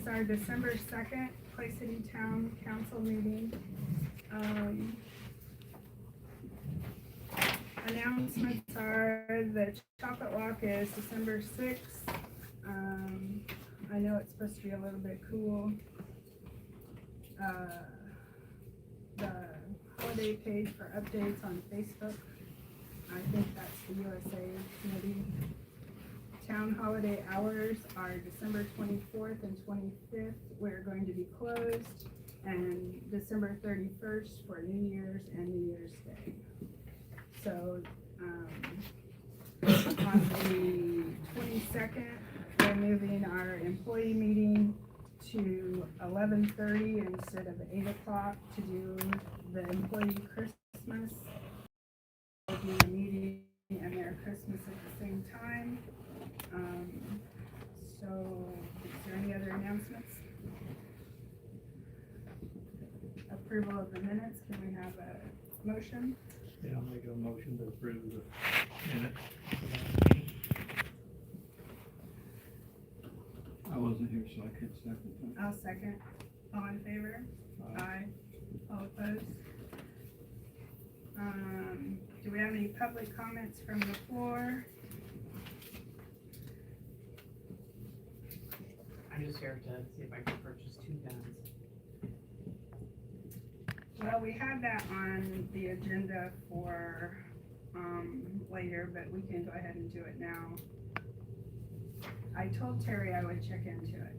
is our December 2nd Clay City Town Council meeting. Announcements are the chocolate walk is December 6th. I know it's supposed to be a little bit cool. The holiday page for updates on Facebook. I think that's the USA committee. Town holiday hours are December 24th and 25th. We're going to be closed, and December 31st for New Year's and New Year's Day. So on the 22nd, we're moving our employee meeting to 11:30 instead of 8 o'clock to do the employee Christmas. We'll do the meeting and their Christmas at the same time. So is there any other announcements? Approval of the minutes, can we have a motion? Yeah, I'll make a motion to approve the minutes. I wasn't here, so I could second that. I'll second. All in favor? Aye. All opposed? Do we have any public comments from the floor? I'm just here to see if I can purchase 2 guns. Well, we had that on the agenda for, later, but we can go ahead and do it now. I told Terry I would check into it.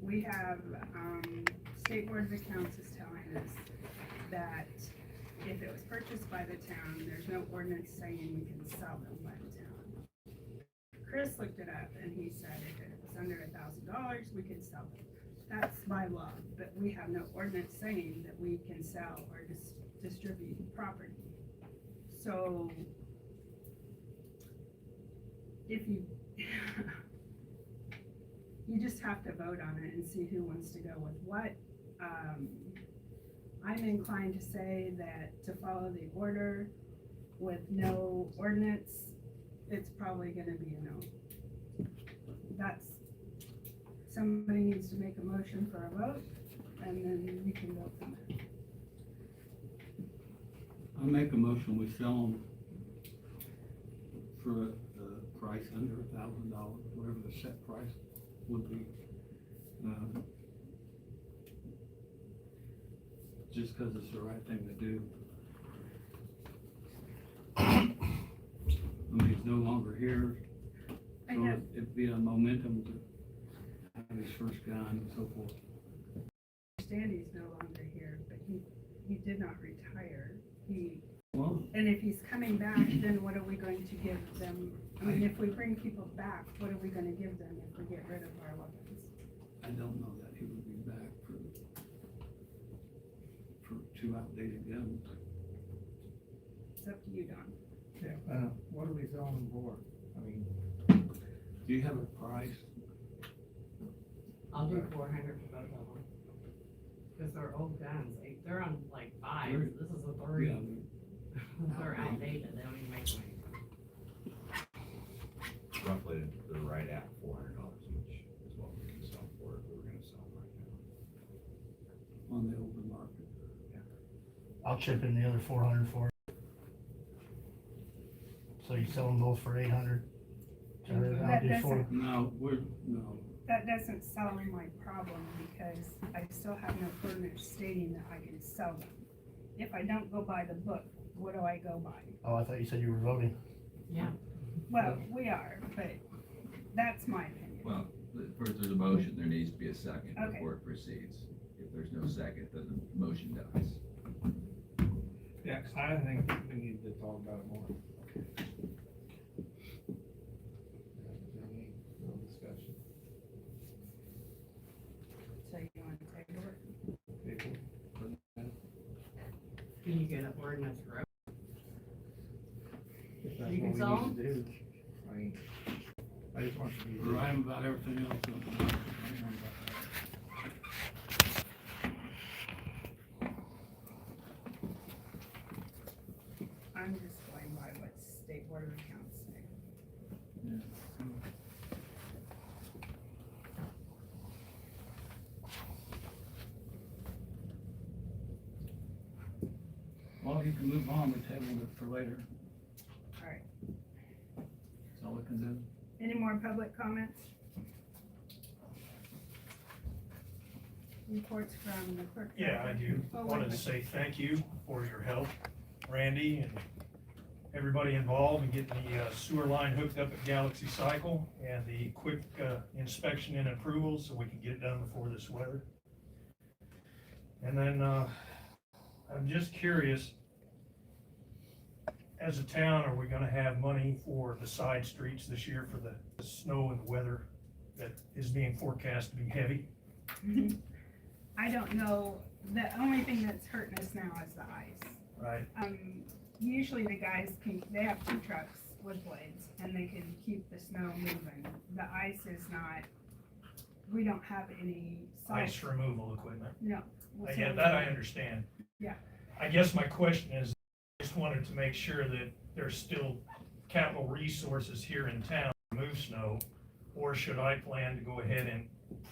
We have, State Board of Accounts is telling us that if it was purchased by the town, there's no ordinance saying we can sell them by the town. Chris looked it up and he said if it was under $1,000, we could sell them. That's by law, but we have no ordinance saying that we can sell or distribute property. So if you, you just have to vote on it and see who wants to go with what. I'm inclined to say that to follow the order with no ordinance, it's probably gonna be a no. That's, somebody needs to make a motion for a vote, and then you can vote from there. I'll make a motion, we sell them for a price under $1,000, whatever the set price would be. Just because it's the right thing to do. I mean, he's no longer here, I so have, it'd be a momentum to have his first gun and so forth. understand he's no longer here, but he did not retire. Well, And if he's coming back, then what are we going to give them? I mean, if we bring people back, what are we gonna give them if we get rid of our weapons? I don't know that he would be back for 2 outdated guns. It's up to you, Don. Yeah, what are we selling them for? I mean, Do you have a price? I'll do 400 for both of them. Because they're old guns. They're on like 5. This is a 3. Yeah, They're outdated. They don't even make them anymore. Roughly, they're right at $400 each is what we can sell for if we were gonna sell them right now. on the open market. I'll chip in the other 400 for it. So you sell them both for 800? I'll That do four. doesn't, No, that doesn't solve my problem because I still have no ordinance stating that I can sell them. If I don't go by the book, what do I go by? Oh, I thought you said you were voting. Yeah. Well, we are, but that's my opinion. Well, first there's a motion, there needs to be a second Okay. before it proceeds. If there's no second, then the motion dies. yeah, 'cause I think we need to talk about it more. Is there any real discussion? So you want to table it? People? Can you get an ordinance for it? If that's You can what sell we need to do. I mean, I just want to be. we're right about everything else. I'm just going by what State Board of Accounts say. you can move on, we tabled it for later. All right. That's all we can do. Any more public comments? Reports from the clerk. Yeah, I do. Oh, wait a Wanted to minute. say thank you for your help, Randy, and everybody involved in getting the sewer line hooked up at Galaxy Cycle and the quick inspection and approval so we can get it done before this weather. And then, I'm just curious, as a town, are we gonna have money for the side streets this year for the snow and the weather that is being forecast to be heavy? I don't know, the only thing that's hurting us now is the ice. Right. Usually the guys can, they have 2 trucks with blades, and they can keep the snow moving. The ice is not, we don't have any Ice removal equipment. No. Yeah, that I understand. Yeah. I guess my question is, I just wanted to make sure that there's still capital resources here in town to move snow, or should I plan to go ahead and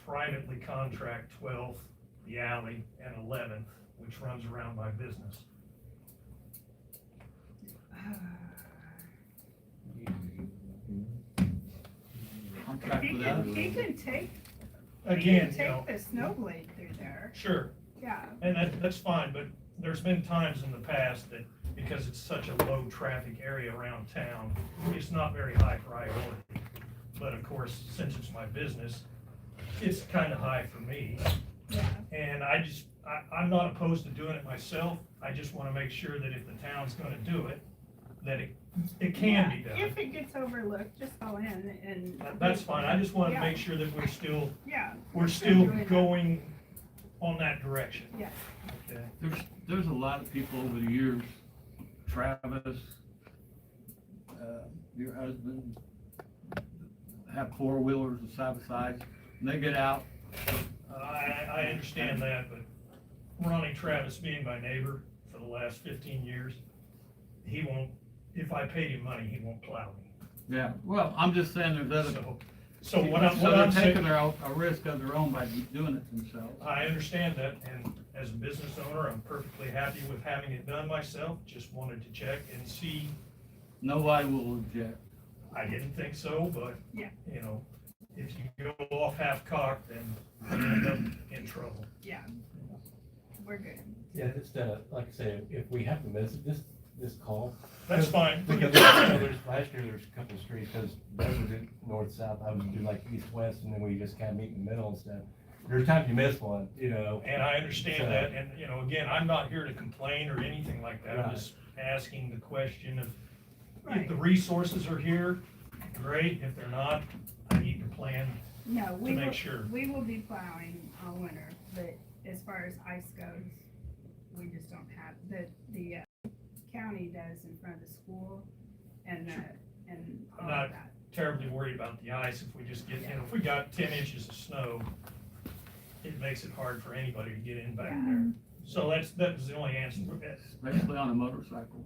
privately contract 12th, the alley, and 11th, which runs around my business? Contract He with us. can take, Again, you know, take the snow blade through there, sure, yeah. and that's fine, but there's been times in the past that, because it's such a low traffic area around town, it's not very high priority. But of course, since it's my business, it's kind of high for me. Yeah. And I'm not opposed to doing it myself. I just want to make sure that if the town's going to do it, that it can be Yeah, If done. it gets overlooked, just call in and. That's fine. I just want to Yeah. make sure that we're still Yeah. still going on that direction. Yes. Okay. There's a lot of people over the years, Travis, your husband, have 4-wheelers side by side, and they get out. I understand that, but Ronnie Travis being my neighbor for the last 15 years, he won't, if I paid him money, he won't plow me. Yeah, well, I'm just saying there's other. So what I'm they're saying, taking a risk of their own by doing it themselves. I understand that, and as a business owner, I'm perfectly happy with having it done myself. Just wanted to check and see. Nobody will object. I didn't think so, but, Yeah. you know, if you go off half-cocked, then you end up in trouble. Yeah. We're good. Yeah, just, like I say, if we have to miss it, just call. That's fine. Because, you know, last year, there's a couple of streets, because those were north-south, I would do like east-west, and then we just kind of meet in the middle and stuff. There's times you miss one, you know. And I understand So- that, and, you know, again, I'm not here to complain or anything like that. I'm Right. just asking the question of, if Right. the resources are here, great. If they're not, I need to plan No, to we make will, sure. we will be plowing all winter, but as far as ice goes, we just don't have, the county does in front of the school and and I'm all not- of that. Terribly worried about the ice. If we just get, you know, if we got 10 inches of snow, it makes it hard for anybody to get in back Yeah. there. So that was the only answer. Especially on a motorcycle.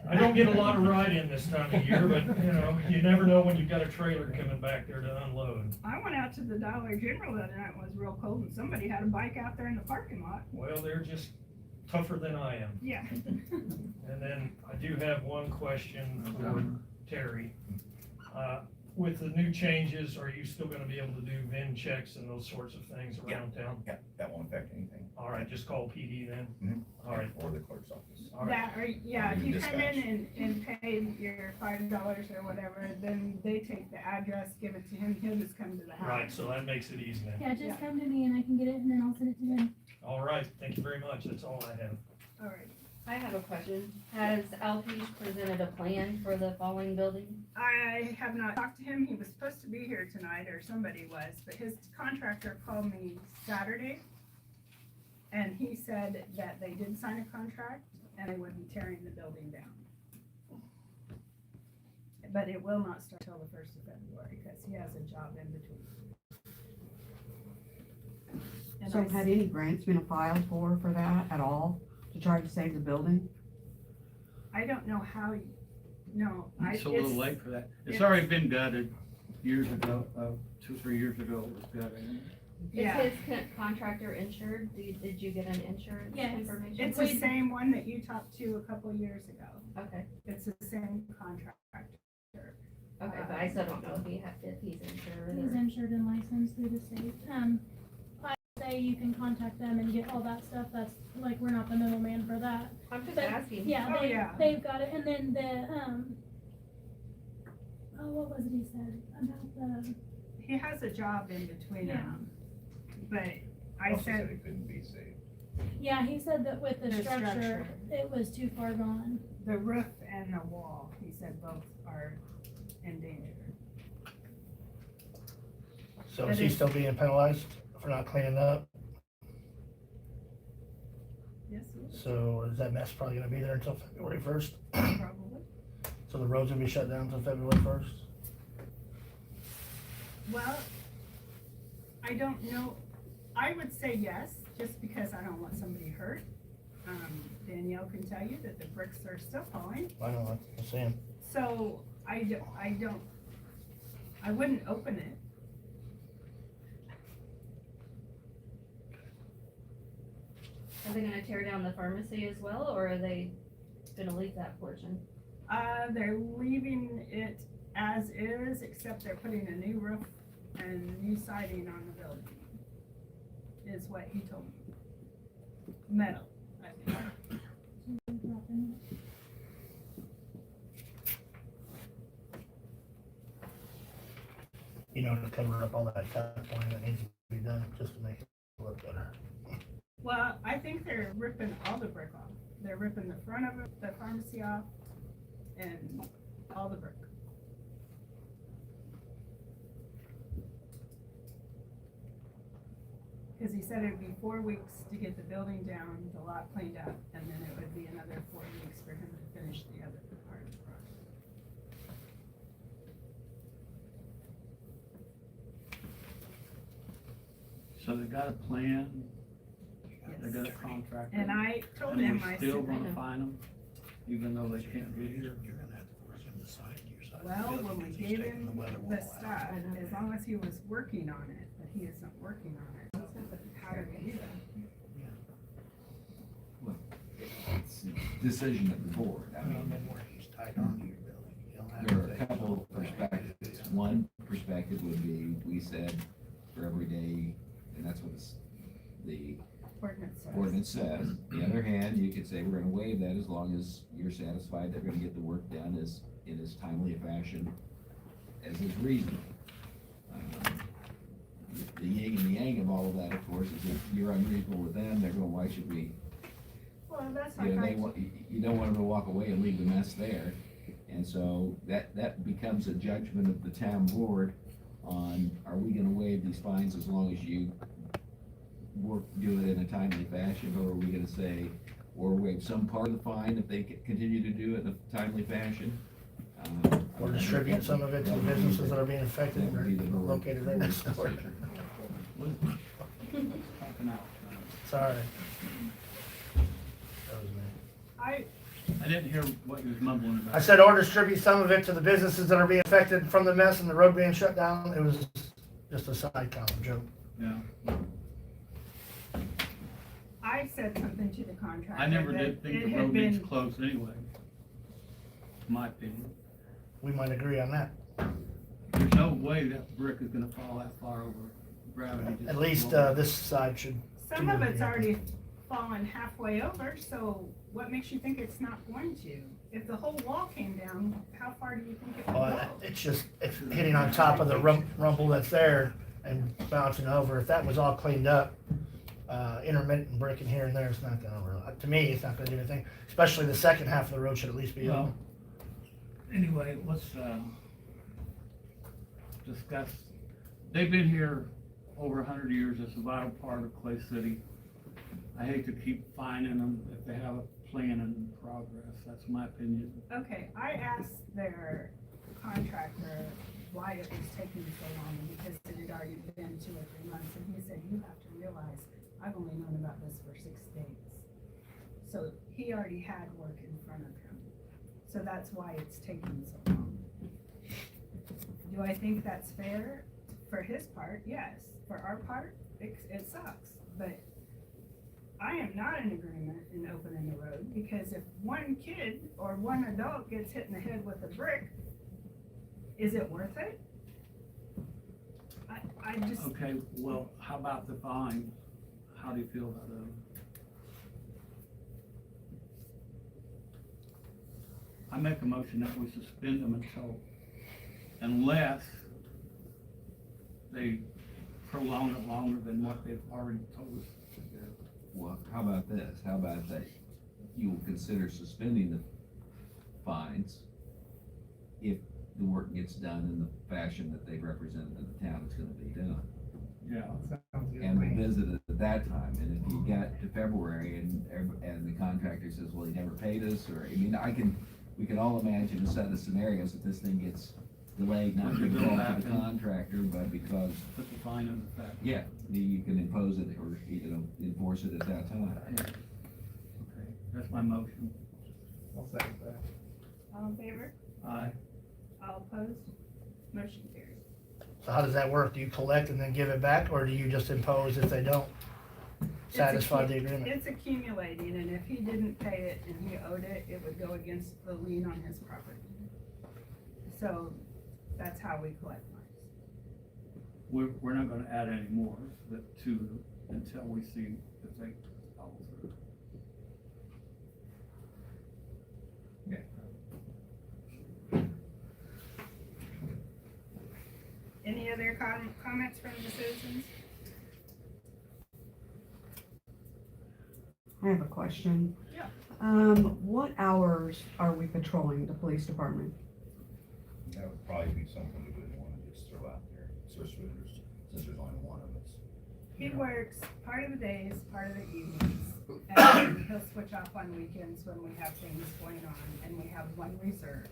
I don't get a lot of ride in this time of year, but, you know, you never know when you've got a trailer coming back there to unload. I went out to the Dollar General the other night, it was real cold, and somebody had a bike out there in the parking lot. Well, they're just tougher than I am. Yeah. And then I do have one question for Terry. With the new changes, are you still gonna be able to do VIN checks and those sorts of things around town? Yeah, that won't affect anything. All right, just call PD then? Mhm. All right, Or the clerk's office. all right. That, or, yeah, if you come in and pay your $5 or whatever, then they take the address, give it to him, he'll just come to the house. Right, so that makes it easy then. Yeah, just come to me and I can get it and then I'll send it to them. All right, thank you very much. That's all I have. All right. I have a question. Has Alpine presented a plan for the falling building? I have not talked to him. He was supposed to be here tonight, or somebody was, but his contractor called me Saturday. And he said that they did sign a contract and they would be tearing the building down. But it will not start till the 1st of February, because he has a job in between. And So I had any grants been filed for that at all, to try to save the building? I don't know how, no. It's a little late for that. It's already been gutted years ago, 2 or 3 years ago it was gutted. Yeah. Is his contractor insured? Did you get an insurance Yes. information? It's the same one that you talked to a couple years ago. Okay, It's the same contractor. okay, but I still don't know if he's insured He's or. insured and licensed through the state. I say you can contact them and get all that stuff. That's, like, we're not the middleman for that. I'm just But, asking. Yeah, Oh, yeah. they've got it. And then what was it he said about the, He has a job in between Yeah. them. But I Also said, it couldn't be saved. yeah, he said that with the The structure, structure. it was too far gone. the roof and the wall, he said both are in danger. So But is he it's- still being penalized for not cleaning up? Yes, he is, So is that mess probably gonna be there until February first? probably. So the road's gonna be shut down until February first? Well, I don't know. I would say yes, just because I don't want somebody hurt. Danielle can tell you that the bricks are still falling. I know, I'm saying. So I wouldn't open it. Are they gonna tear down the pharmacy as well, or are they gonna leave that portion? They're leaving it as is, except they're putting a new roof and new siding on the building. Is what he told me. Metal, I think. You know, to cover up all that tap line that needs to be done, just to make it look better. Well, I think they're ripping all the brick off. They're ripping the front of it, the pharmacy off, and all the brick. Cause he said it'd be 4 weeks to get the building down, the lot cleaned up, and then it would be another 4 weeks for him to finish the other part of the project. So they got a plan, they got a contractor. And I told And him, we're I still said, gonna find them, even though they can't be here. You're gonna have to force him to sign your side. well, when we gave him the stuff, I know. as long as he was working on it, but he isn't working on it, how do we do that? It's a decision of the board. I mean, He's tied onto your building. You don't have there to are a take- couple of perspectives. One perspective would be, we said for every day, and that's what the Ordinance says. ordinance says. On the other hand, you could say we're gonna waive that as long as you're satisfied they're gonna get the work done in as timely a fashion as is reasonable. The yin and the yang of all of that, of course, is if you're unreasonable with them, they're going, why should we? Well, that's You know, like, you don't want them to walk away and leave the mess there. And so that becomes a judgment of the town board on, are we gonna waive these fines as long as you do it in a timely fashion, or are we gonna say, or waive some part of the fine if they continue to do it in a timely fashion? Or distribute some of it to the businesses that are being affected That would be the or board- located right next door. Talking out. Sorry. That was me. I didn't hear what you was mumbling about. I said, or distribute some of it to the businesses that are being affected from the mess and the road being shut down. It was just a side comment joke. Yeah, I said something to the contractor. I never that did think it the had road needs been- closed anyway, in my opinion. We might agree on that. There's no way that brick is gonna fall that far over gravity. just At least, won't. this side should. Some of it's already fallen halfway over, so what makes you think it's not going to? If the whole wall came down, how far do you think it would Oh, go? it's just, it's hitting on top of the rumble that's there and bouncing over. If that was all cleaned up, intermittent breaking here and there, it's not gonna, to me, it's not gonna do anything. Especially the second half of the road should at least be Well, open. anyway, let's, discuss, they've been here over 100 years, it's a vital part of Clay City. I hate to keep fining them if they have a plan in progress, that's my opinion. Okay, I asked their contractor why it was taking so long, because it had already been 2 or 3 months, and he said, you have to realize, I've only known about this for 6 days. So he already had work in front of him, so that's why it's taking so long. Do I think that's fair? For his part, yes. For our part, it sucks, but I am not in agreement in opening the road, because if one kid or one adult gets hit in the head with a brick, is it worth it? I just, Okay, well, how about the fines? How do you feel about those? I make a motion that we suspend them unless they prolong it longer than what they've already told us to do. Well, how about this? How about that you will consider suspending the fines if the work gets done in the fashion that they've represented to the town it's gonna be done? Yeah. Sounds good to And me. we'll visit it at that time, and if you get to February and the contractor says, well, he never paid us, or, I mean, we can all imagine a set of scenarios that this thing gets delayed, not Put the because bill of back the in. contractor, but because, Put the fine in effect. yeah, you can impose it or, enforce it at that time. Okay, that's my motion. I'll second that. all in favor? Aye. All opposed? Motion carries. So how does that work? Do you collect and then give it back, or do you just impose if they don't satisfy the agreement? It's accumulating, and if he didn't pay it and he owed it, it would go against the lien on his property. So that's how we collect fines. We're not gonna add any more until we see if they follow through. Any other comments from the citizens? I have a question. Yeah. What hours are we patrolling the police department? That would probably be something we wouldn't wanna just throw out there, especially since there's only one of us. He works part of the days, part of the evenings, and he'll switch off on weekends when we have things going on, and we have one reserve.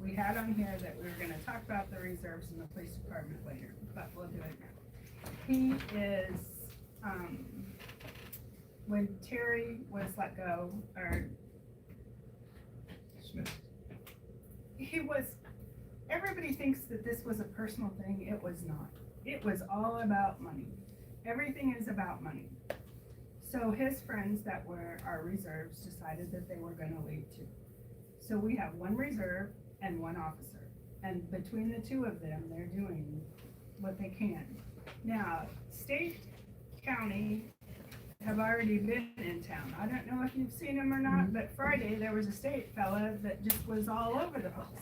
We had on here that we were gonna talk about the reserves in the police department later, but we'll do it now. He is, when Terry was let go, or Smith. everybody thinks that this was a personal thing. It was not. It was all about money. Everything is about money. So his friends that were our reserves decided that they were gonna leave too. So we have one reserve and one officer. And between the two of them, they're doing what they can. Now, state, county have already been in town. I don't know if you've seen them or not, but Friday, there was a state fella that just was all over the place.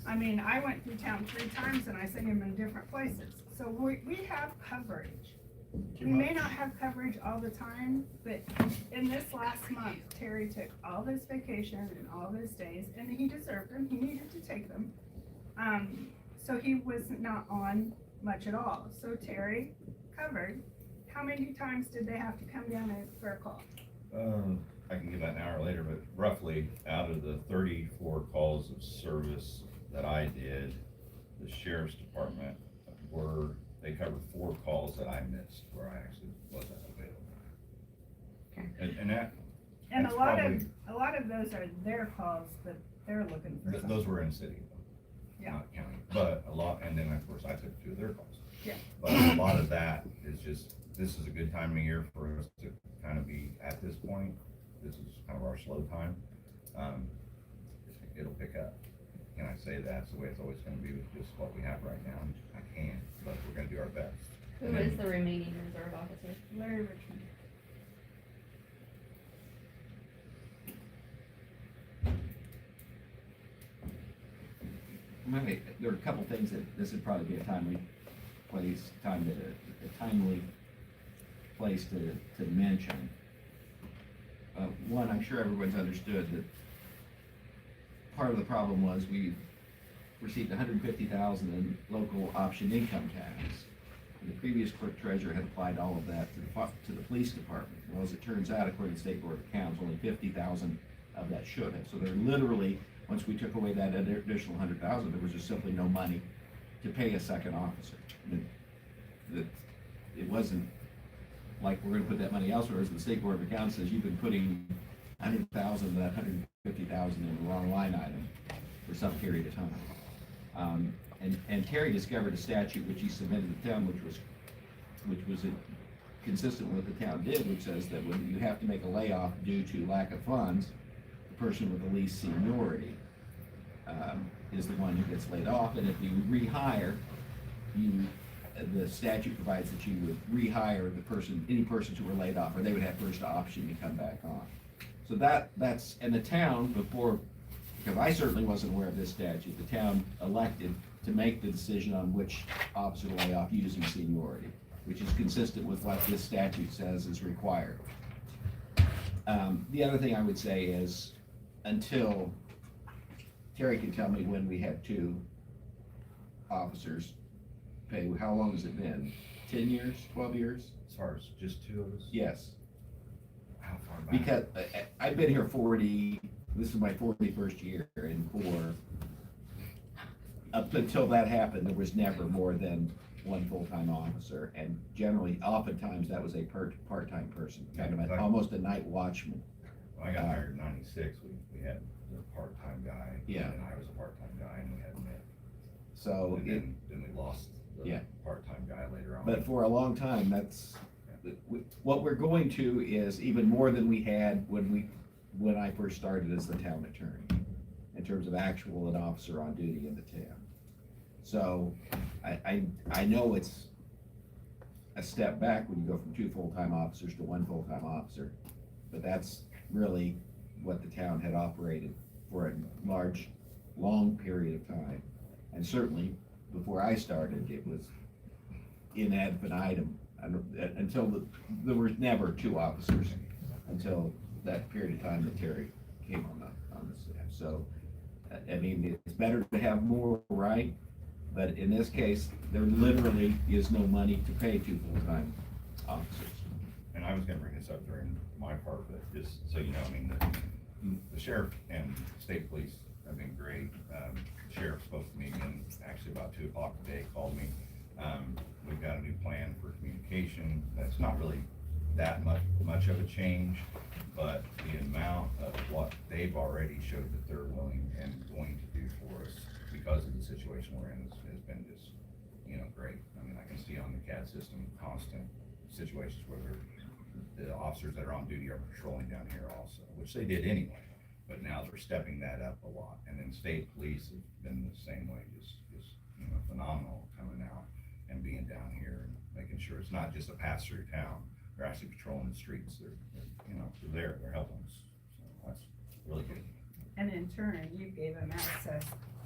I mean, I went through town 3 times and I seen him in different places. So we have coverage. We may not have coverage all the time, but in this last month, Terry took all his vacation and all of his days, and he deserved them. He needed to take them. So he was not on much at all. So Terry covered. How many times did they have to come down for a call? I can give that an hour later, but roughly out of the 34 calls of service that I did, the sheriff's department they covered 4 calls that I missed where I actually wasn't available. Okay. And that, And that's a lot of those are their calls, but they're looking for something. those were in city, Yeah. not county. But a lot, and then of course I took 2 of their calls. Yeah. But a lot of that is just, this is a good time of year for us to kind of be at this point. This is kind of our slow time. It'll pick up. Can I say that's the way it's always gonna be with just what we have right now? I can't, but we're gonna do our best. Who is the remaining reserve officer? Larry Richmond. Maybe, there are a couple things that this would probably be a timely place to mention. One, I'm sure everyone's understood that part of the problem was we received $150,000 in local option income tax. And the previous clerk treasurer had applied all of that to the police department. Well, as it turns out, according to the State Board of Accounts, only $50,000 of that should have. So there literally, once we took away that additional $100,000, there was just simply no money to pay a second officer. It wasn't like we're gonna put that money elsewhere, as the State Board of Accounts says, you've been putting $100,000 of that $150,000 in the wrong line item for some period of time. And Terry discovered a statute which he submitted to them, which was which was consistent with what the town did, which says that when you have to make a layoff due to lack of funds, the person with the least seniority is the one who gets laid off, and if you rehire, the statute provides that you would rehire any persons who were laid off, or they would have first option to come back on. So that's, and the town before, because I certainly wasn't aware of this statute, the town elected to make the decision on which officer to lay off using seniority, which is consistent with what this statute says is required. The other thing I would say is, until Terry can tell me when we had 2 officers pay, how long has it been? 10 years, 12 years? As far as just 2 of us? Yes, How far back? because I've been here this is my 41st year, and up until that happened, there was never more than 1 full-time officer, and generally, oftentimes, that was a part-time person, kind of almost a night watchman. When I got hired in '96, we had the part-time guy. Yeah. And I was a part-time guy, and we had Nick. So, And then we lost Yeah. the part-time guy later on. but for a long time, what we're going to is even more than we had when I first started as the town attorney, in terms of actual an officer on duty in the town. So, I know it's a step back when you go from 2 full-time officers to 1 full-time officer, but that's really what the town had operated for a long period of time. And certainly, before I started, it was in ad infinitum, until there were never 2 officers until that period of time that Terry came on the staff. So, I mean, it's better to have more, right? But in this case, there literally is no money to pay 2 full-time officers. And I was gonna bring this up during my part of it, just so you know, I mean, the sheriff and state police have been great. The sheriff's supposed to meet again, actually about 2 o'clock today, called me. We've got a new plan for communication. That's not really that much of a change, but the amount of what they've already showed that they're willing and going to do for us because of the situation we're in has been just, great. I mean, I can see on the CAD system, constant situations where the officers that are on duty are patrolling down here also, which they did anyway, but now they're stepping that up a lot. And then state police have been the same way, just phenomenal coming out and being down here and making sure it's not just a pass-through town. They're actually patrolling the streets. They're helping us. So that's really good. And in turn, you gave him access,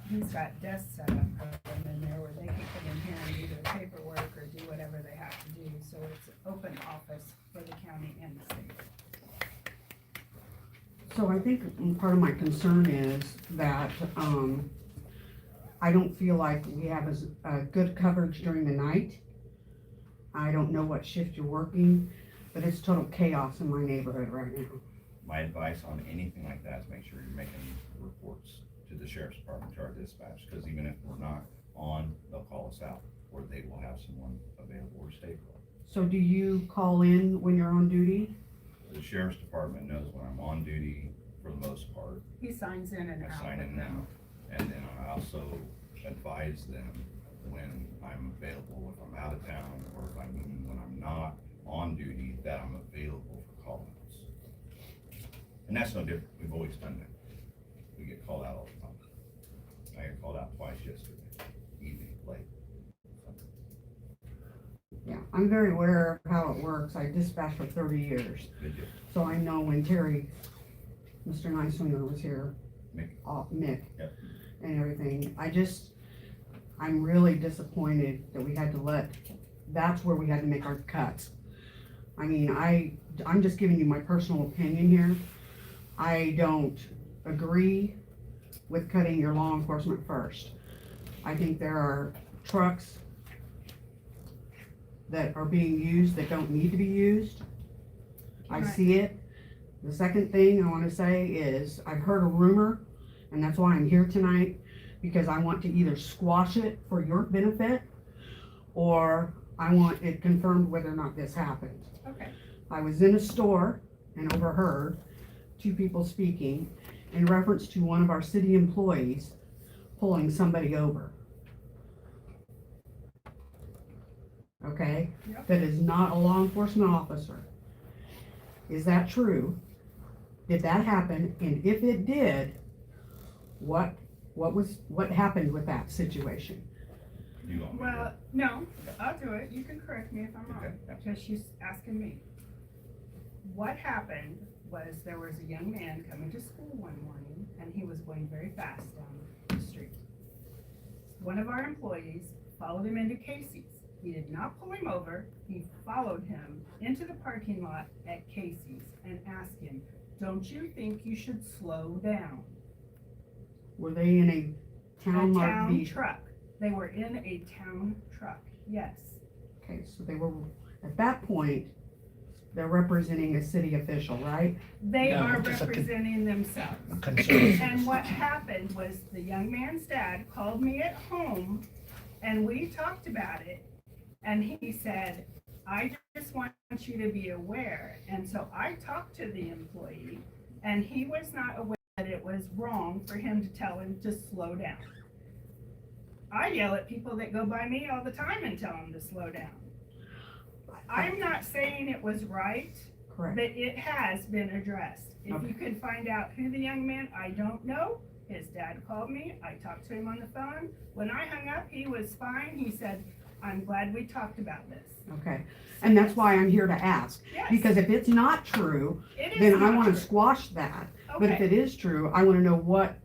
he's got desks set up for them in there where they can come in here and do their paperwork or do whatever they have to do. So it's an open office for the county and the state. So I think part of my concern is that, I don't feel like we have good coverage during the night. I don't know what shift you're working, but it's total chaos in my neighborhood right now. My advice on anything like that is make sure you're making reports to the sheriff's department, to our dispatch, because even if we're not on, they'll call us out, or they will have someone available or stay called. So do you call in when you're on duty? The sheriff's department knows when I'm on duty for the most part. He signs in and I out. sign in now, and then I also advise them when I'm available, if I'm out of town, or when I'm not on duty, that I'm available for call-outs. And that's no different, we've always done that. We get called out all the time. I got called out twice yesterday, evening, late. Yeah, I'm very aware of how it works. I dispatched for 30 years. Good deal. So I know when Terry, Mr. Nicewinger was here, Mick. Mick, Yep. and everything. I'm really disappointed that we had to that's where we had to make our cuts. I mean, I'm just giving you my personal opinion here. I don't agree with cutting your law enforcement first. I think there are trucks that are being used that don't need to be used. I Right. see it. The second thing I wanna say is, I've heard a rumor, and that's why I'm here tonight, because I want to either squash it for your benefit, or I want it confirmed whether or not this happened. Okay. I was in a store and overheard 2 people speaking in reference to one of our city employees pulling somebody over. okay? Yep. That is not a law enforcement officer. Is that true? Did that happen? And if it did, what happened with that situation? You want me to- Well, no, I'll do it. You can correct me if I'm Okay, wrong, yeah. because she's asking me. What happened was there was a young man coming to school one morning, and he was going very fast down the street. One of our employees followed him into Casey's. He did not pull him over. He followed him into the parking lot at Casey's and asked him, "Don't you think you should slow down?" Were they in a town A marked town vehicle? truck. They were in a town truck, yes. Okay, so they were, at that point, they're representing a city official, right? They No, are just a con- representing themselves. Concern. And what happened was the young man's dad called me at home and we talked about it. And he said, "I just want you to be aware." And so I talked to the employee and he was not aware that it was wrong for him to tell him to slow down. I yell at people that go by me all the time and tell them to slow down. I'm not saying it was right, Correct. but it has been addressed. If Okay. you could find out who the young man, I don't know. His dad called me. I talked to him on the phone. When I hung up, he was fine. He said, "I'm glad we talked about this." Okay, and that's why I'm here to ask, Yes, because if it's not true, it is then I not wanna true. squash that. But if Okay, it is true, I wanna know what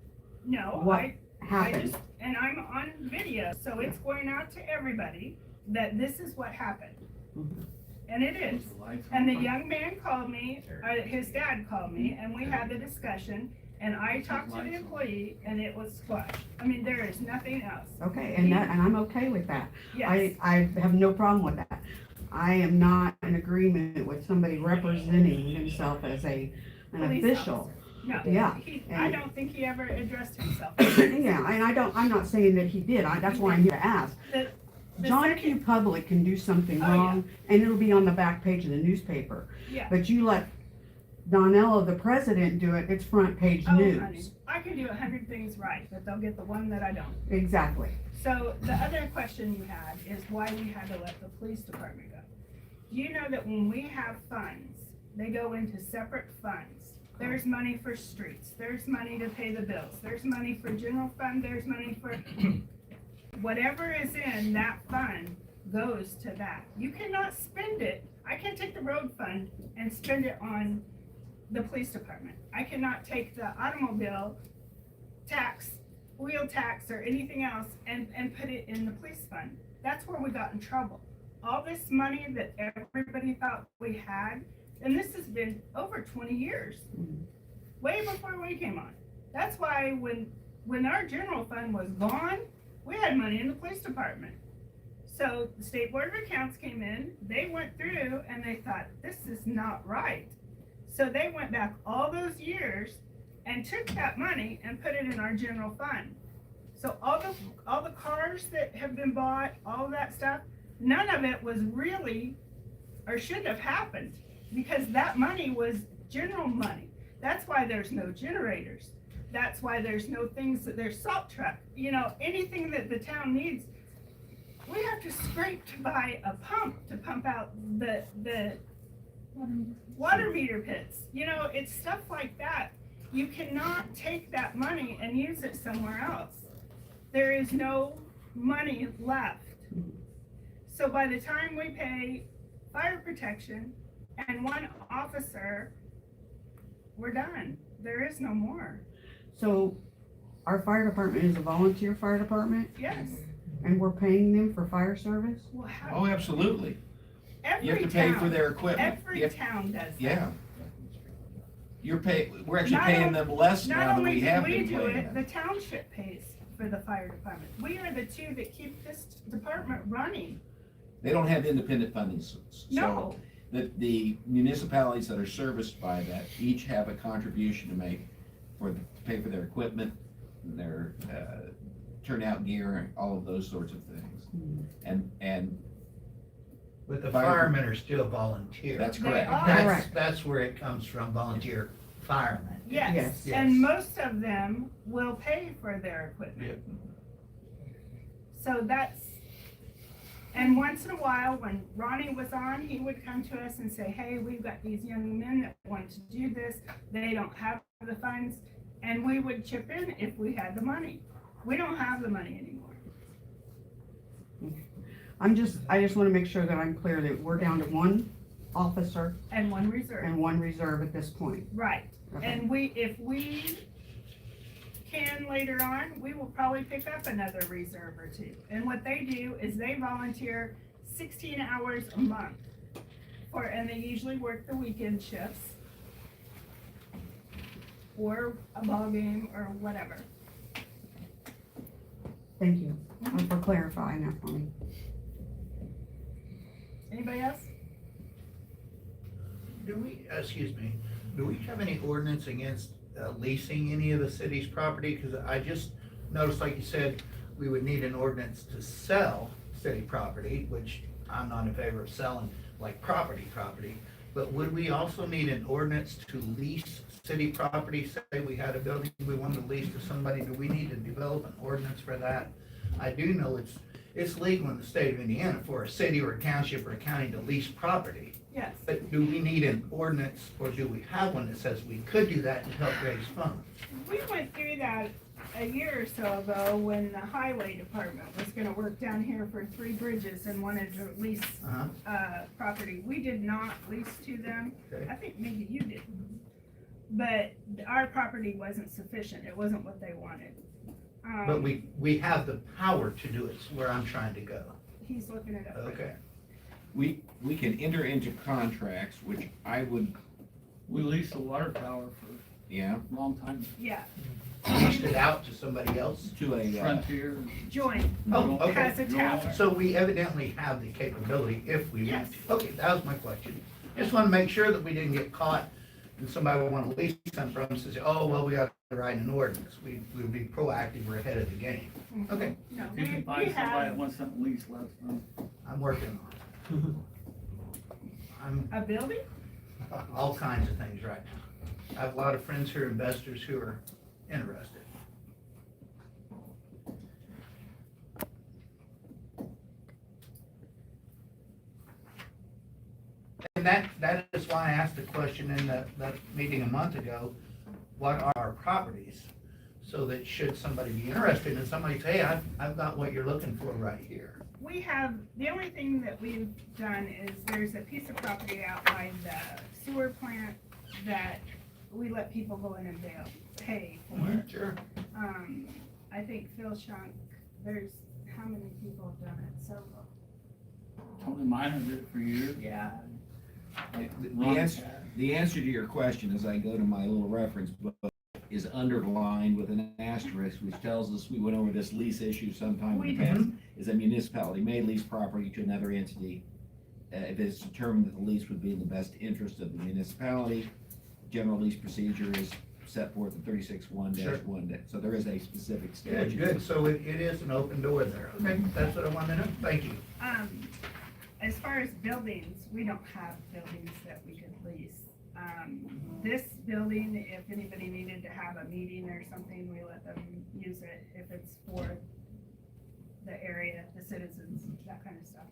no, what I happened. just, and I'm on video, so it's going out to everybody that this is what happened. Mhm. And it is. The lights And the on. young man called me, his dad called me, and we had the discussion, and I talked to the employee, and it was squashed. I mean, there is nothing else. Okay, and I'm okay with that. Yes, I have no problem with that. I am not in agreement with somebody representing himself as an Police official. officer. No, Yeah, I and- don't think he ever addressed himself. Yeah, and I'm not saying that he did, that's why I'm here to ask. The John second- Q. Public can do something Oh, yeah. wrong, and it'll be on the back page of the newspaper. Yeah. But you let Donella, the president, do it, it's front page Oh, honey, news. I can do 100 things right, but they'll get the one that I don't. Exactly. So the other question you had is why we had to let the police department go. Do you know that when we have funds, they go into separate funds? There's money for streets, there's money to pay the bills, there's money for general fund, there's money for, whatever is in that fund goes to that. You cannot spend it, I can't take the road fund and spend it on the police department. I cannot take the automobile tax, wheel tax, or anything else and put it in the police fund. That's where we got in trouble. All this money that everybody thought we had, and this has been over 20 years, way before we came on. That's why when our general fund was gone, we had money in the police department. So the State Board of Accounts came in, they went through and they thought, this is not right. So they went back all those years and took that money and put it in our general fund. So all the cars that have been bought, all of that stuff, none of it was really, or should have happened, because that money was general money. That's why there's no generators. That's why there's no things, there's salt truck, anything that the town needs. We have to scrape to buy a pump to pump out the water meter pits. It's stuff like that. You cannot take that money and use it somewhere else. There is no money left. So by the time we pay fire protection and one officer, we're done. There is no more. So our fire department is a volunteer fire department, Yes. and we're paying them for fire service? Well, Oh, absolutely. You have to pay for their equipment. Every You have- town does that. Yeah. We're actually Not paying on- them less Not now than only we do have we been do paying it, them. the township pays for the fire department. We are the two that keep this department running. They don't have independent funding, so No, the municipalities that are serviced by that each have a contribution to make to pay for their equipment, their turnout gear, all of those sorts of things. And But the Fire- firemen are still volunteer. that's They correct. are. That's where it comes from, volunteer firemen. yes, Yes. and most of them will pay for their equipment. So And once in a while, when Ronnie was on, he would come to us and say, hey, we've got these young men that want to do this, they don't have the funds, and we would chip in if we had the money. We don't have the money anymore. I just wanna make sure that I'm clear that we're down to one officer And one reserve, and one reserve at this point. right. Okay. And if we can later on, we will probably pick up another reserve or two. And what they do is they volunteer 16 hours a month and they usually work the weekend shifts or a ball game or whatever. Thank you for clarifying that for me. Anybody else? Do we, excuse me, do we have any ordinance against leasing any of the city's property? Because I just noticed, like you said, we would need an ordinance to sell city property, which I'm not in favor of selling like property. But would we also need an ordinance to lease city property? Say we had a building we wanted to lease to somebody, do we need to develop an ordinance for that? I do know it's legal in the state of Indiana for a city or a township or a county to lease property. Yes. But do we need an ordinance, or do we have one that says we could do that to help raise funds? We went through that a year or so ago when the highway department was gonna work down here for 3 bridges and wanted to lease, property. We did not lease to them. Okay. I think maybe you did. But our property wasn't sufficient. It wasn't what they wanted. But we have the power to do it, is where I'm trying to go. He's looking it up. Okay. We can enter into contracts, which I would, We leased the water tower for yeah, a long time. Yeah, Leased it out to somebody else? to a, Frontier. joint Oh, okay. has a tower. So we evidently have the capability if we want Yes. to. Okay, that was my question. Just want to make sure that we didn't get caught and somebody would want to lease something from us and say, oh, well, we got to write an ordinance. We would be proactive, we're ahead of the game. Okay, No, You can we find somebody that have wants something leased, let us know. I'm working on it. I'm a building. all kinds of things right now. I have a lot of friends who are investors who are interested. And that is why I asked the question in that meeting a month ago, what are our properties? So that should somebody be interested and somebody say, hey, I've got what you're looking for right here. We have, the only thing that we've done is there's a piece of property out by the sewer plant that we let people go in and pay for. Sure. I think Phil Shunk, there's, how many people have done it? Several. Tony Miner did it for years. Yeah. the answer to your question, as I go to my little reference book, is underlined with an asterisk, which tells us we went over this lease issue sometime We in the past. Is a municipality may lease property to another entity if it's determined that the lease would be in the best interest of the municipality. General lease procedure is set forth in 36(1-1). So there is a specific statute. Good, so it is an open door there. Okay, that's what I wanted to know. Thank you. As far as buildings, we don't have buildings that we could lease. This building, if anybody needed to have a meeting or something, we let them use it if it's for the area, the citizens, that kind of stuff.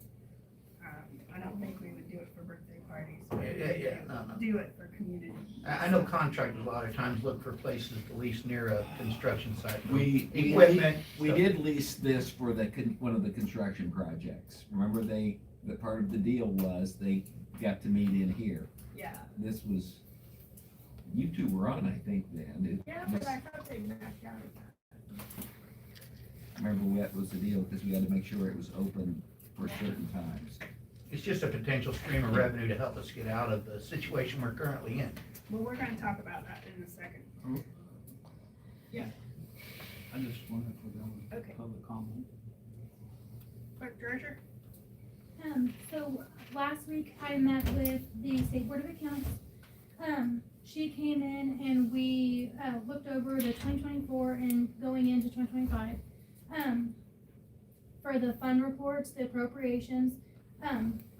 I don't think we would do it for birthday parties. Yeah, no. Do it for community. I know contractors a lot of times look for places to lease near a construction site. We Equipment. did lease this for one of the construction projects. Remember that part of the deal was they got to meet in here. Yeah. This was, you two were on, I think, then. Yeah, but I thought they backed out of that. Remember what was the deal, because we had to make sure it was open for certain times. It's just a potential stream of revenue to help us get out of the situation we're currently in. Well, we're gonna talk about that in a second. I just wanted to go with Okay. public comment. Clerk Treasurer? So last week I met with the State Board of Accounts. She came in and we, looked over the 2024 and going into 2025. For the fund reports, the appropriations,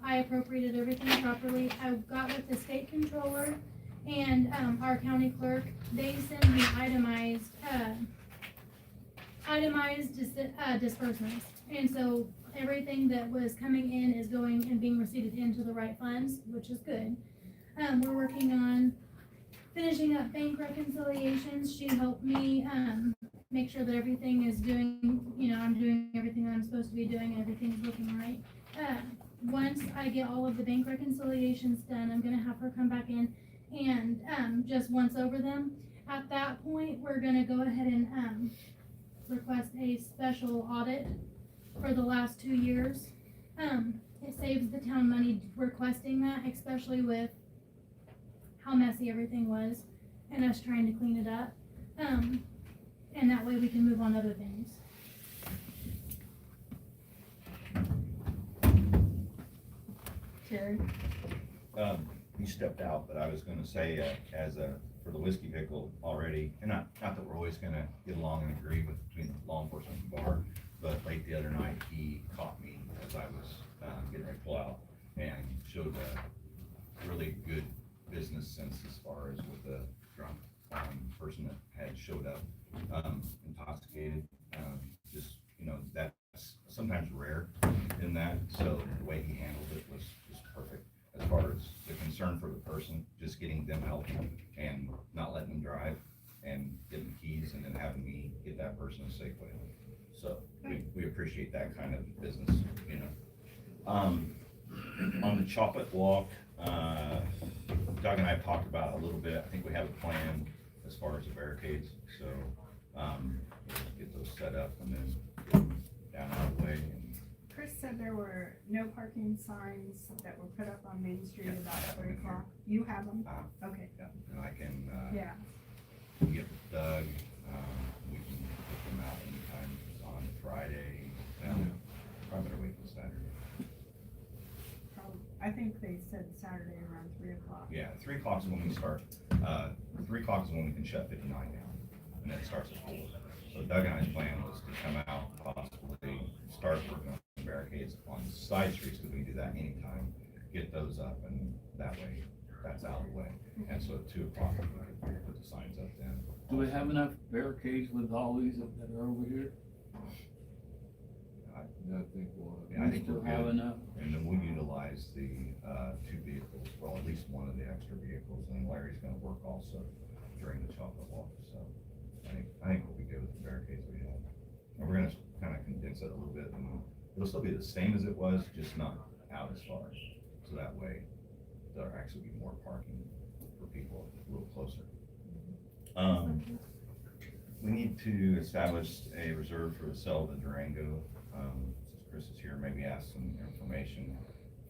I appropriated everything properly. I got with the state controller and, our county clerk. They send me itemized disbursements. And so everything that was coming in is going and being received into the right funds, which is good. We're working on finishing up bank reconciliations. She helped me, make sure that everything is doing, I'm doing everything I'm supposed to be doing, and everything's looking right. Once I get all of the bank reconciliations done, I'm gonna have her come back in and, just once over them. At that point, we're gonna go ahead and, request a special audit for the last 2 years. It saves the town money requesting that, especially with how messy everything was and us trying to clean it up. And that way we can move on to other things. Terry? He stepped out, but I was gonna say, for the whiskey pickle already, and not that we're always gonna get along and agree between law enforcement and bar, but late the other night, he caught me as I was, getting ready to pull out, and showed a really good business sense as far as with the drunk, person that had showed up, intoxicated, just, that's sometimes rare in that, so the way he handled it was just perfect. As far as the concern for the person, just getting them help and not letting them drive and getting keys and then having me get that person a safe way. So we appreciate that kind of business, On the chocolate walk, Doug and I have talked about it a little bit. I think we have a plan as far as the barricades, so, we'll get those set up and then get them down out of the way. And Chris said there were no parking signs that were put up on Main Street about 3 o'clock. You have them? Okay. Yeah, and I can, Yeah. get with Doug, we can put them out anytime on Friday, probably better wait till Saturday. I think they said Saturday around 3 o'clock. Yeah, 3 o'clock is when we start, 3 o'clock is when we can shut 59 down, and then it starts at 4. So Doug and I's plan was to come out, possibly start working on barricades on side streets, because we can do that anytime, get those up, and that way, that's out of the way. And so at 2 o'clock, we can put the signs up then. Do we have enough barricades with all these that are over here? I think we're Still have good. enough? And then we'll utilize the, 2 vehicles, well, at least one of the extra vehicles, and Larry's gonna work also during the chocolate walk, so I think we'll be good with the barricades we have. And we're gonna kind of condense it a little bit, and it'll still be the same as it was, just not out as far, so that way there'll actually be more parking for people a little closer. We need to establish a reserve for the sale of the Durango. Since Chris is here, maybe ask some information.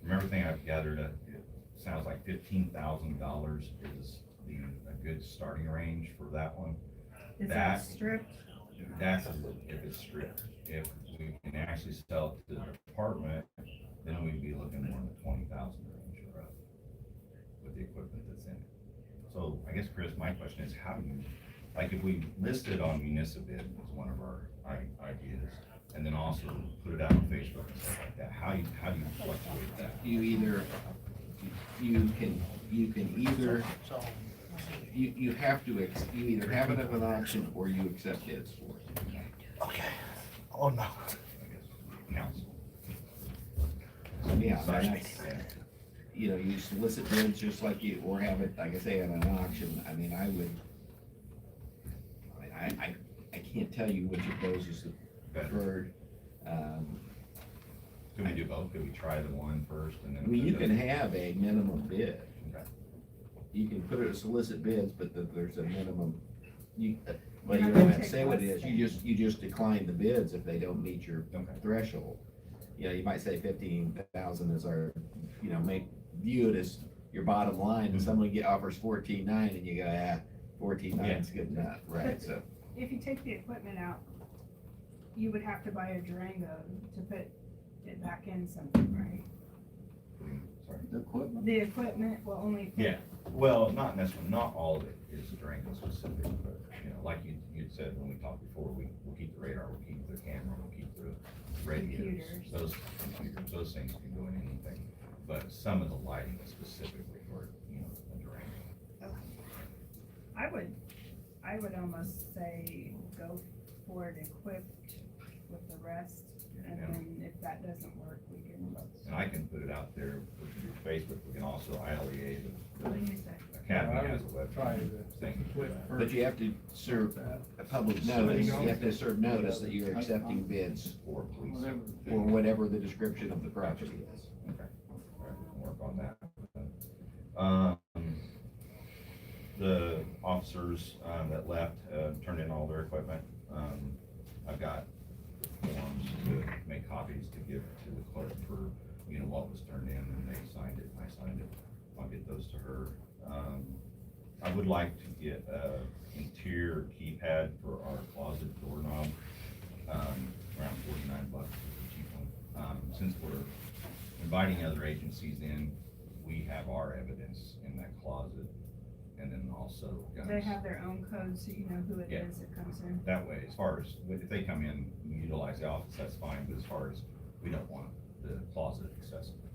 From everything I've gathered, it sounds like $15,000 is a good starting range for that one. Is that stripped? That's if it's stripped. If we can actually sell it to the department, then we'd be looking more in the 20,000 range or up with the equipment that's in it. So I guess, Chris, my question is, how do you, like, if we listed on Municipal as one of our ideas, and then also put it out on Facebook and stuff like that, how do you fluctuate that? You can either, you have to, you either have it at an auction or you accept bids for it. Okay. Oh, no. I guess, council. Yeah, that's, you solicit bids just like you, or have it, like I say, at an auction. I mean, I can't tell you which of those is the preferred. Could we do both? Could we try the one first and then? I mean, you can have a minimum bid. Okay. You can put it as solicit bids, but there's a minimum, well, You're you not don't gonna have to say take what it less is, you just decline the bids if they don't meet your Okay. threshold. You might say 15,000 is our, view it as your bottom line, and someone offers 14.9 and you go, 14.9 is good enough, right? But- So, If you take the equipment out, you would have to buy a Durango to put it back in something, right? Sorry. The equipment? The equipment will only. Yeah, well, not necessarily, not all of it is Durango specific, but, like you'd said when we talked before, we'll keep the radar, we'll keep the camera, we'll keep the radios. Computers. Those computers, those things can go in anything, but some of the lighting is specifically for, a Durango. I would almost say go for it equipped with the rest And then if that doesn't work, we can, And I can put it out there through Facebook, we can also ILEA, what do you say? the academy has a Try website to thing. quit But first. you have to serve a public notice, you have to serve notice that you're accepting bids Or police. Whatever. for whatever the description of the project is. Okay, all right, we'll work on that. The officers, that left, turned in all their equipment. I've got forms to make copies to give to the clerk for, what was turned in, and they signed it, and I signed it. I'll get those to her. I would like to get a interior keypad for our closet doorknob, around $49 is the cheap one. Since we're inviting other agencies in, we have our evidence in that closet, and then also guns. They have their own code, so you know who it Yeah. is that comes in. That way, as far as, if they come in, and utilize the office, that's fine, but as far as, we don't want the closet accessible.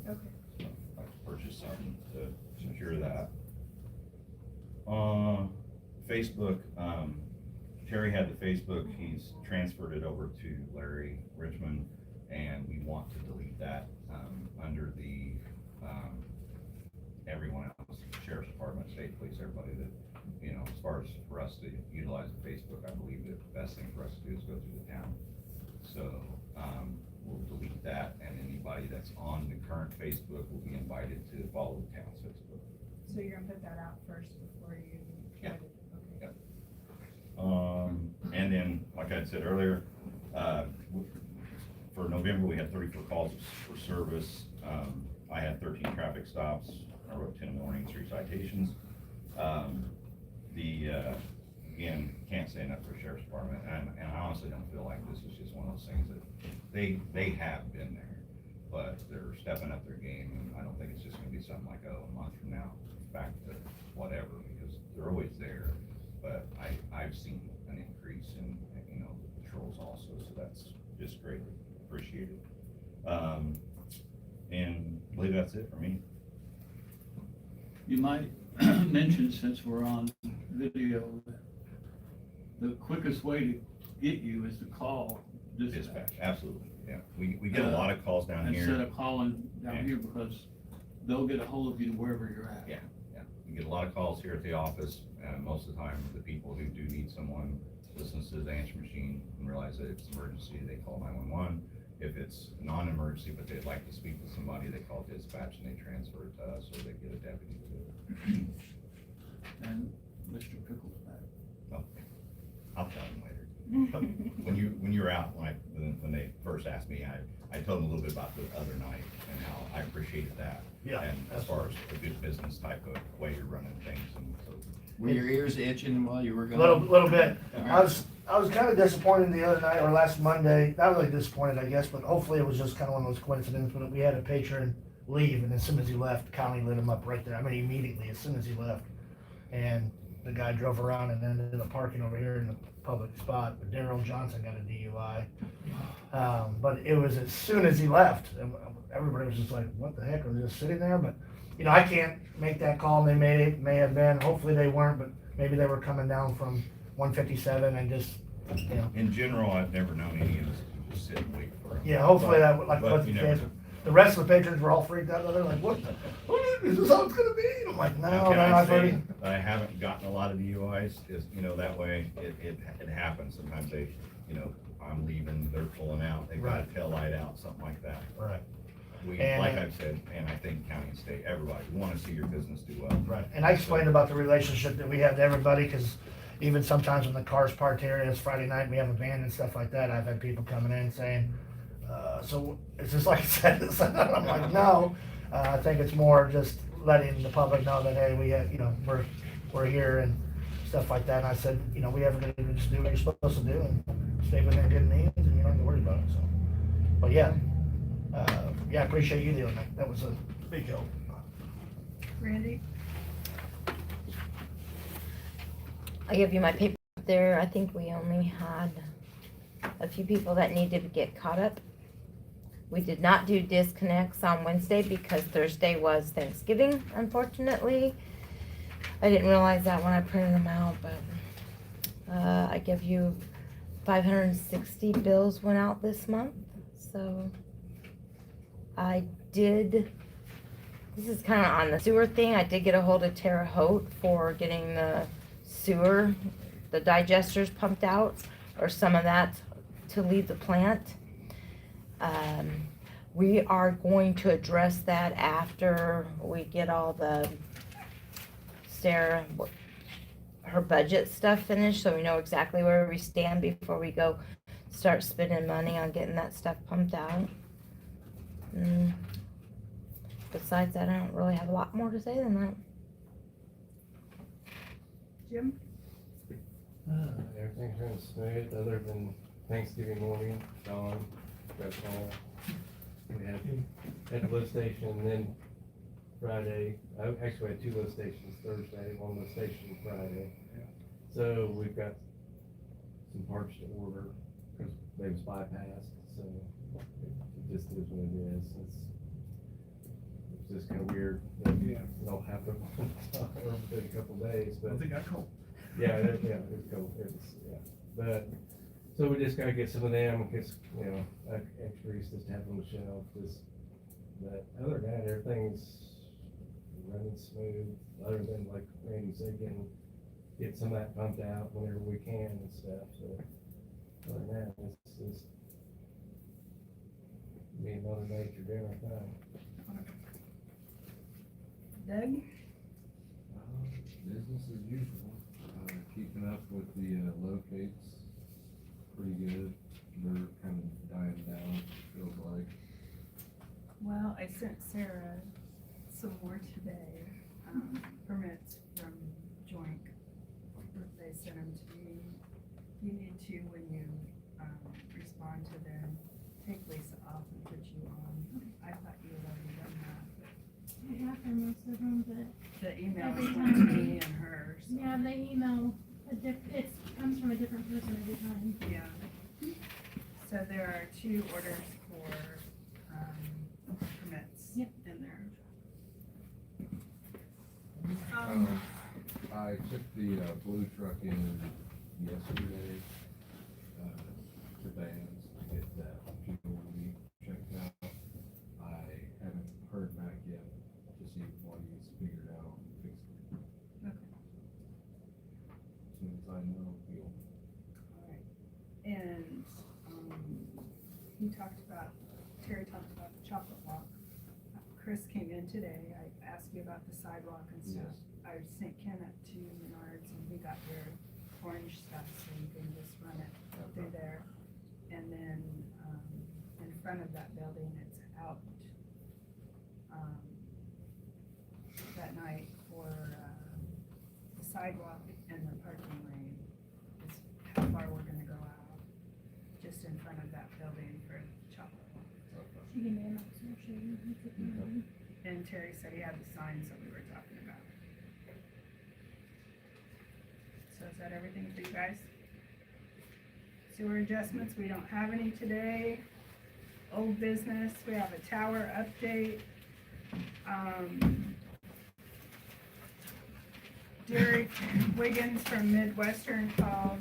Okay. So I purchased something to secure that. Facebook, Terry had the Facebook, he's transferred it over to Larry Richmond, and we want to delete that, under the, everyone else, sheriff's department, state police, everybody that, as far as for us to utilize the Facebook, I believe that the best thing for us to do is go through the town. So, we'll delete that, and anybody that's on the current Facebook will be invited to follow the town's Facebook. So you're gonna put that out first before you try Yeah. to, okay. And then, like I said earlier, for November, we had 34 calls for service. I had 13 traffic stops. I wrote 10 warning, 3 citations. Again, can't say enough for the sheriff's department, and I honestly don't feel like this is just one of those things that they have been there, but they're stepping up their game, and I don't think it's just gonna be something like, a month from now, back to whatever, because they're always there. But I've seen an increase in, the patrols also, so that's just greatly appreciated. And I believe that's it for me. You might mention, since we're on video, that the quickest way to get you is to call Dispatch, absolutely, yeah. We get a lot of calls down instead here. of calling down Yeah. here, because they'll get a hold of you wherever you're at. Yeah, yeah. We get a lot of calls here at the office, and most of the time, the people who do need someone listens to the answer machine and realize that it's emergency, they call 911. If it's non-emergency, but they'd like to speak to somebody, they call dispatch and they transfer it to us, or they get a deputy to it. And Mr. Pickles back. Oh, I'll tell them later. When you were out, when they first asked me, I told them a little bit about the other night and how I appreciated that. Yeah, And as far as a good business type of way you're running things, and so. Were your ears itching while you were A gone? little bit. I was kind of disappointed the other night, or last Monday, not really disappointed, I guess, but hopefully it was just kind of one of those coincidences, but we had a patron leave, and as soon as he left, Connie lit him up right there. I mean, immediately, as soon as he left. And the guy drove around and ended up parking over here in the public spot, but Daryl Johnson got a DUI. But it was as soon as he left, and everybody was just like, what the heck, I was just sitting there, but, I can't make that call, they may have been, hopefully they weren't, but maybe they were coming down from 157 and just, In general, I've never known any of us to just sit and wait for him. Yeah, hopefully that would, like, But you never know. the rest of the patrons were all freaked out, they're like, what is this how it's gonna be? I'm like, no, Now, can I I've say already. I haven't gotten a lot of DUIs, is, that way, it happens, sometimes they, I'm leaving, they're pulling out, they've got a Right. tail light out, something like that. Right. We, And- like I've said, and I think county and state, everybody, we wanna see your business do well. Right, and I explained about the relationship that we have to everybody, because even sometimes when the car's parked here, it's Friday night, we have a band and stuff like that, I've had people coming in saying, so it's just like I said, I'm like, no, I think it's more just letting the public know that, hey, we have, we're here and stuff like that, and I said, we have to just do what you're supposed to do and stay within good means, and you don't have to worry about it, so. But yeah, I appreciate you doing that, that was a big help. Randy? I give you my paper there. I think we only had a few people that needed to get caught up. We did not do disconnects on Wednesday because Thursday was Thanksgiving, unfortunately. I didn't realize that when I printed them out, but I give you 560 bills went out this month. So I did, this is kind of on the sewer thing. I did get a hold of Terre Haute for getting the sewer, the digesters pumped out, or some of that to leave the plant. We are going to address that after we get all the Sarah, her budget stuff finished, so we know exactly where we stand before we go start spending money on getting that stuff pumped out. Besides that, I don't really have a lot more to say than that. Jim? Everything's running smooth, other than Thanksgiving morning, Dawn, that's all. We had at the lift station, and then Friday, actually we had 2 lift stations Thursday, 1 lift station Friday. So we've got some parts to order, because they was bypassed, so it just is what it is. It's just kind of weird, that it all happened within a couple of days, but. I think I called. Yeah, it's cool, but, so we just gotta get some of them, because, extras just to have on the shelf, but other than that, everything's running smooth, other than, like Randy said, get some of that pumped out whenever we can and stuff, so, other than that, it's just being Mother Nature doing our thing. Doug? Business as usual. Keeping up with the locates pretty good. They're kind of dying down, feels like. Well, I sent Sarah some more today, permits from Joink. They sent them to me. You need to, when you, respond to them, take Lisa off and put you on. I thought you had already done that, but I have for most of them, but the emails every went to time. me and her, so. Yeah, they email it comes from a different person every time. Yeah. So there are 2 orders for, permits Yep. in there. I took the blue truck in yesterday to Vans to get that fuel leak checked out. I haven't heard back yet to see what he's figured out and fixed it. Okay. As soon as I know, he'll. Alright. And, Terry talked about the chocolate walk. Chris came in today. I asked you about the sidewalk and stuff. Yes. I sent Kenneth to Menards and we got your orange stuff, so you can just run it through there. And then, in front of that building, it's out, that night for, the sidewalk and the parking lane. Is how far we're gonna go out, just in front of that building for chocolate walk. She gave me a note, so I'll show you. And Terry said he had the signs that we were talking about. So is that everything for you guys? Sewer adjustments, we don't have any today. Old business, we have a tower update. Derek Wiggins from Midwestern called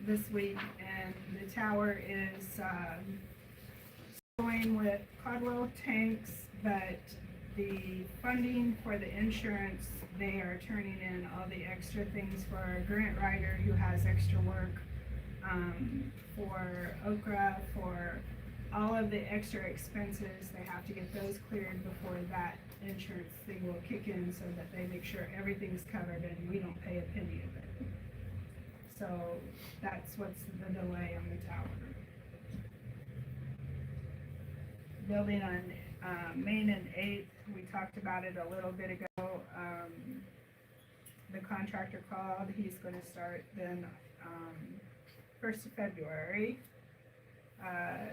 this week, and the tower is, going with Codwell tanks, but the funding for the insurance, they are turning in all the extra things for our grant writer who has extra work, for Okra, for all of the extra expenses. They have to get those cleared before that insurance thing will kick in, so that they make sure everything's covered and we don't pay a penny of it. So that's what's the delay on the tower. Building on, Main and 8th, we talked about it a little bit ago. The contractor called, he's gonna start then, 1st of February.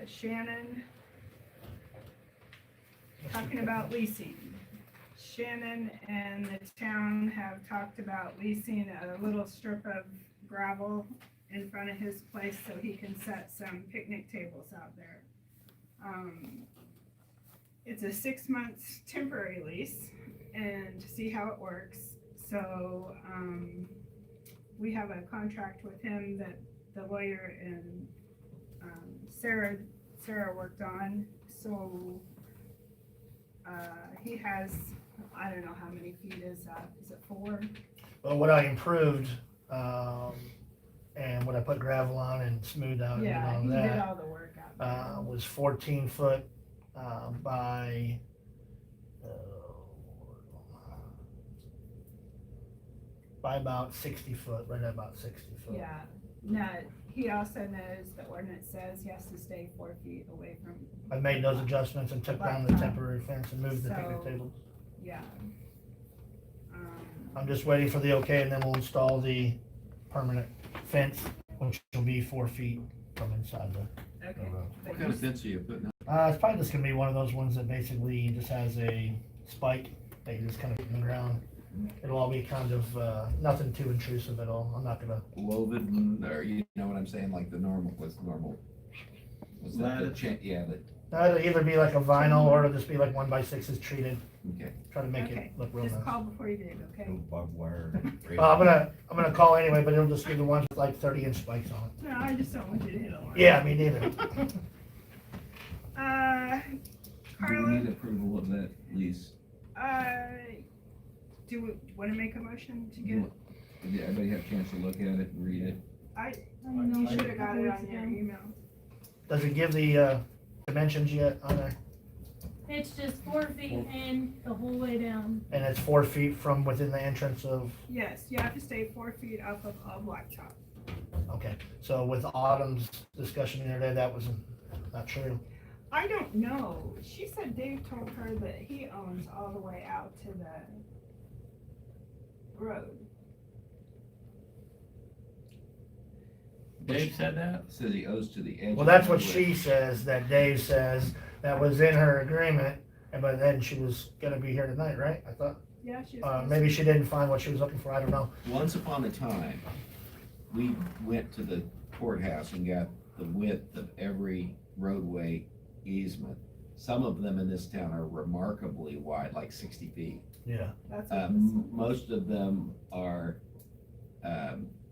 Shannon, talking about leasing. Shannon and the town have talked about leasing a little strip of gravel in front of his place so he can set some picnic tables out there. It's a 6 months temporary lease, and to see how it works. So, we have a contract with him that the lawyer and, Sarah Sarah worked on, so, he has, I don't know how many feet is that, is it 4? But what I improved, and what I put gravel on and smoothed out and did Yeah, all he did that, all the work out there. was 14 foot, by, by about 60 foot, right at about 60 foot. Yeah, no, he also knows the ordinance says he has to stay 4 feet away from, I made those adjustments and took down the Blacktop. temporary fence and moved the picnic So- tables. yeah. I'm just waiting for the okay, and then we'll install the permanent fence, which will be 4 feet from inside the. Okay. What kind of fence are you putting up? It's probably just gonna be one of those ones that basically just has a spike that you just kind of put in the ground. It'll all be kind of, nothing too intrusive at all. I'm not gonna, Woven, or you know what I'm saying, like the normal, what's normal? What's that, the Lattice. yeah, the, it'll either be like a vinyl or it'll just be like 1x6s treated. okay. Try to make Okay, it look real just nice. call before you do, okay? Barbed wire. I'm gonna call anyway, but it'll just be the ones with like 30-inch spikes on it. No, I just don't want you to hit a line. Yeah, me neither. Do we Carla, need approval of that lease? do we wanna make a motion to You get, Did everybody have a chance to look at it and read it? you should've got it on your email. Does it give the, dimensions yet on there? It's just 4 feet in the whole way down. And it's 4 feet from within the entrance of, Yes, you have to stay 4 feet off of all blacktop. okay. So with Autumn's discussion the other day, that was not true. I don't know, she said Dave told her that he owns all the way out to the road. Dave said that? Says he owes to the edge. Well, of that's the what roadway. she says, that Dave says, that was in her agreement, but then she was gonna be here tonight, right? I thought, Yeah, she's. maybe she didn't find what she was looking for, I don't know. Once upon a time, we went to the courthouse and got the width of every roadway easement. Some of them in this town are remarkably wide, like 60 feet. Yeah. That's what this one. Most of them are,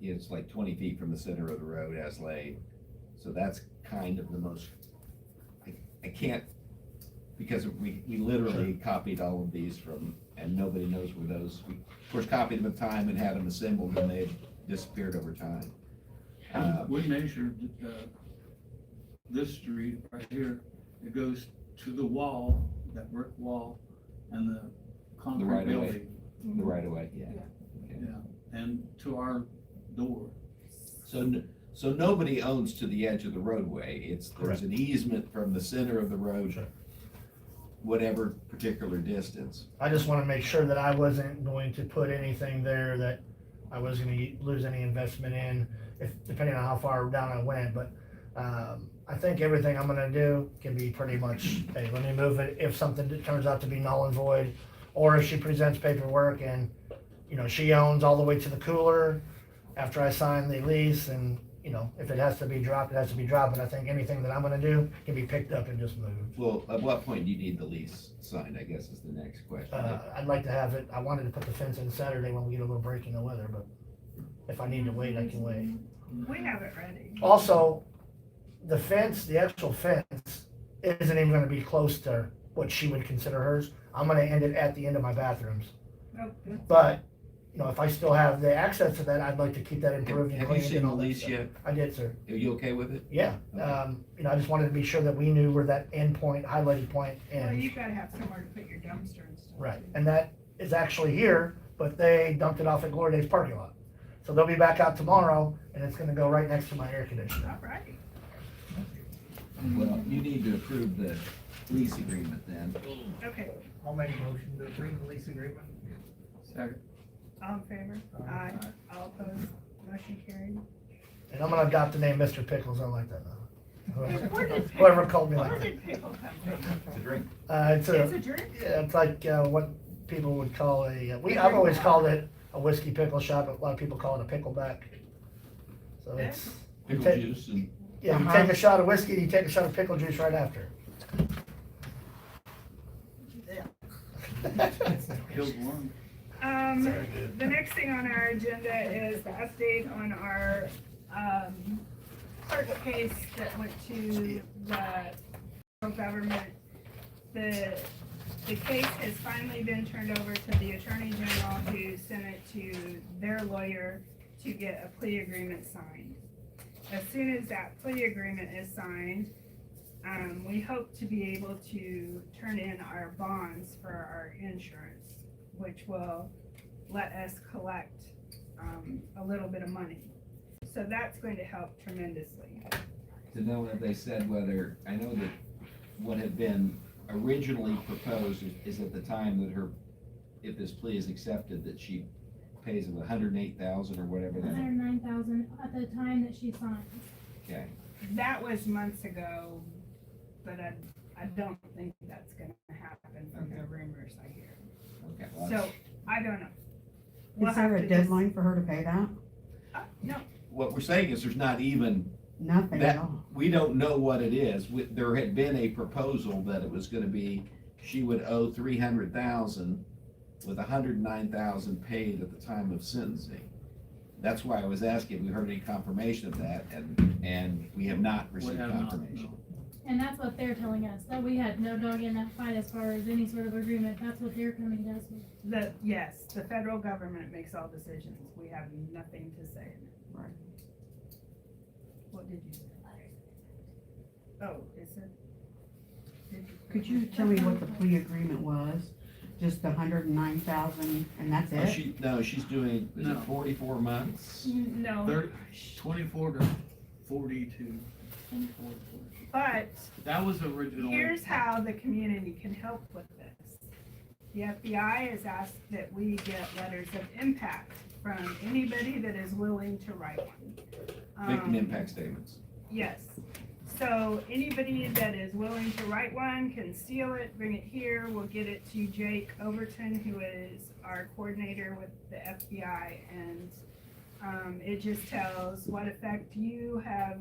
it's like 20 feet from the center of the road as laid. So that's kind of the most, I can't, because we literally copied all of these from, and nobody knows where those, we of course copied them at the time and had them assembled and they disappeared over time. We measured, this street right here, it goes to the wall, that brick wall, and the concrete right of way. building. The right of way, yeah. Okay. Yeah, and to our door. So nobody owns to the edge of the roadway. There's an easement from the center of the road, whatever particular distance. I just wanna make sure that I wasn't going to put anything there that I was gonna lose any investment in, depending on how far down I went, but, I think everything I'm gonna do can be pretty much, hey, let me move it if something turns out to be null and void, or if she presents paperwork and, she owns all the way to the cooler after I sign the lease, and, if it has to be dropped, it has to be dropped, but I think anything that I'm gonna do can be picked up and just moved. Well, at what point do you need the lease signed, I guess is the next question. I'd like to have it, I wanted to put the fence in Saturday when we get a little break in the weather, but if I need to wait, I can wait. We have it ready. Also, the fence, the actual fence, isn't even gonna be close to what she would consider hers. I'm gonna end it at the end of my bathrooms. Oh, good. But, if I still have the access to that, I'd like to keep that improved and Have you cleaned seen and the all that lease stuff. yet? I did, sir. Are you okay with it? Yeah, I just wanted to be sure that we knew where that end point, highlighted point Well, ends. you gotta have somewhere to put your dumpster and stuff. Right, too. and that is actually here, but they dumped it off at Glory Days parking lot. So they'll be back out tomorrow, and it's gonna go right next to my air conditioner. All right. Well, you need to approve the lease agreement then. Okay, I'll make a motion to approve the lease agreement. Second. all in favor? Aye. All opposed? Motion carried. And I'm gonna adopt the name Mr. Pickles, I like that now. Where did Whoever called me Where like that. did pickle come from? It's a drink. It's It's a drink? yeah, it's like, what people would call I've always called it a whiskey pickle shot, but a lot of people call it a pickleback. So it's, Pickle take- juice and yeah, you take a shot of whiskey, and you take a shot of pickle juice right after. Killed one. The next thing on our agenda is the update on our, court case that went to the federal government, the case has finally been turned over to the Attorney General, who sent it to their lawyer to get a plea agreement signed. As soon as that plea agreement is signed, we hope to be able to turn in our bonds for our insurance, which will let us collect a little bit of money. So that's going to help tremendously. To know if they said whether, I know that what had been originally proposed is at the time that her, if this plea is accepted, that she pays $108,000 or whatever that. $109,000 at the time that she signs. Okay, That was months ago, but I don't think that's gonna happen from the rumors I hear. okay. Well, So, I don't know. We'll Is there have a to just- deadline for her to pay that? No, what we're saying is there's not even, Nothing at that, all. we don't know what it is. There had been a proposal that it was gonna be, she would owe $300,000 with $109,000 paid at the time of sentencing. That's why I was asking, if we heard any confirmation of that, and we have not received have not, confirmation. And that's what they're telling us, that we had no dog in that fight as far as any sort of agreement. That's what they're coming to us with. yes, the federal government makes all decisions. We have nothing to say in it. Right. What did you say? Oh, is it? Could you tell me what the plea agreement was? Just the 109,000 and that's Oh, it? No, she's doing, is it No. 44 months? No, 24 to 42. 24 to 42. but That was originally. here's how the community can help with this. The FBI has asked that we get letters of impact from anybody that is willing to write one. Victim impact statements. Yes. So anybody that is willing to write one can seal it, bring it here. We'll get it to Jake Overton, who is our coordinator with the FBI. And it just tells what effect you have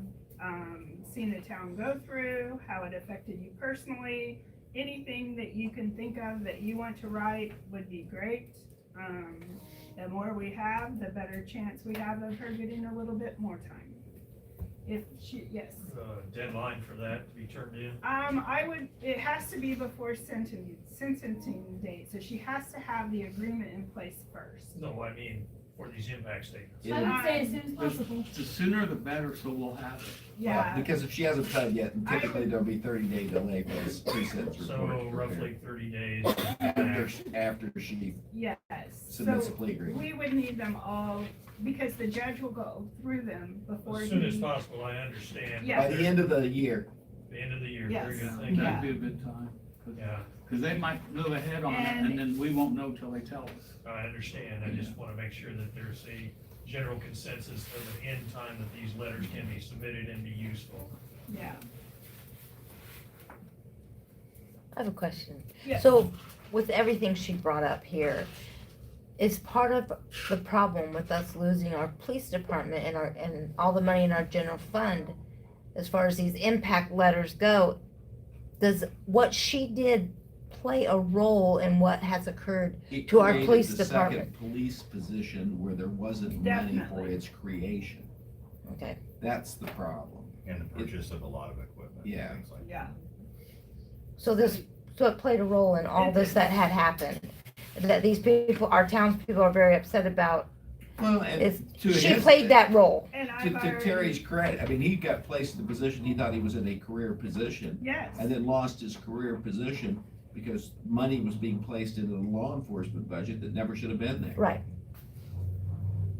seen the town go through, how it affected you personally. Anything that you can think of that you want to write would be great. The more we have, the better chance we have of her getting a little bit more time. If she, yes. Deadline for that to be turned in? It has to be before sentencing date, so she has to have the agreement in place first. No, I mean, for these impact statements. I would say as soon as possible. The sooner the better, so we'll have it. Yeah, Because if she hasn't done yet, and typically there'll be 30-day delay for this pre-sentence report. So roughly 30 days. After she yes. submits a So plea agreement. we would need them all, because the judge will go through them before As soon as he, possible, I understand. Yeah. By the end of the year, The end of the year, Yes. very good, Yeah. thank you. That'd be a good time. Yeah, Because they might move ahead on it, And- and then we won't know till they tell us. I understand, I just wanna make sure that there's a general consensus of an end time that these letters can be submitted and be useful. yeah. I have a question. Yes. So, with everything she brought up here, is part of the problem with us losing our police department and all the money in our general fund, as far as these impact letters go, does what she did play a role in what has occurred it to our created police the department? second police position where there wasn't money for Definitely. its creation. Okay. That's the problem. And the purchase of a lot of equipment. and Yeah. things like that. Yeah. So it played a role in all this that had happened, that these people, our townspeople are very upset about. Well, and Is, to she his- played that role. And To, I've to already, Terry's credit, I mean, he got placed in the position, he thought he was in a career position, yes, and then lost his career position because money was being placed into the law enforcement budget that never should have been there. Right.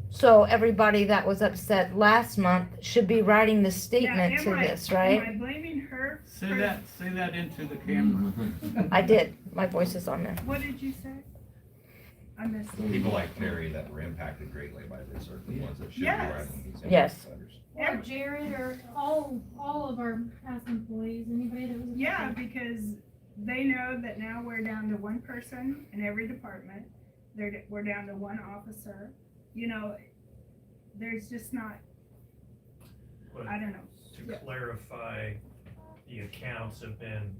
So everybody that was upset last month should be writing the statement Now, to am I- this, right? Am I blaming her Say for, that into the camera. Mhm. I did. My voice is on there. what did you say? I missed it. People like Terry that were impacted greatly by this are the ones that should be Yes. writing these impact Yes. letters. Or Jared, or all of our past employees, anybody that was. Yeah, because they know that now we're down to one person in every department. We're down to one officer. You know, there's just not, But I don't know. to Yeah. clarify, the accounts have been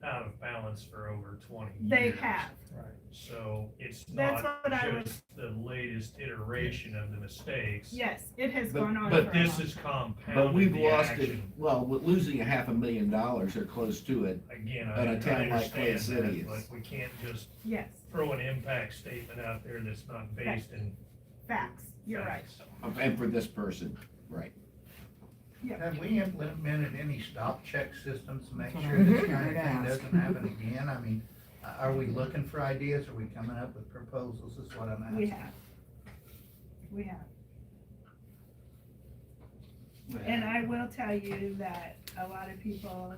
out of balance for over 20 years. They have. Right. So it's That's not what I was just the latest iteration of the mistakes. Yes, it has But- gone on But for a this long is time. But compounded we've the lost it, action. well, with losing $500,000 or close to it, Again, in a I town like Clay understand City, that, but it's- we can't just Yes, throw an impact statement out there that's not based in facts, you're right. facts. and for this person, right. Have we implemented any stop check systems to make That's what sure I was this gonna kind of thing ask. doesn't happen again? I mean, are we looking for ideas? Are we coming up with proposals? Is what I'm asking. We have. We have. And I will tell you that a lot of people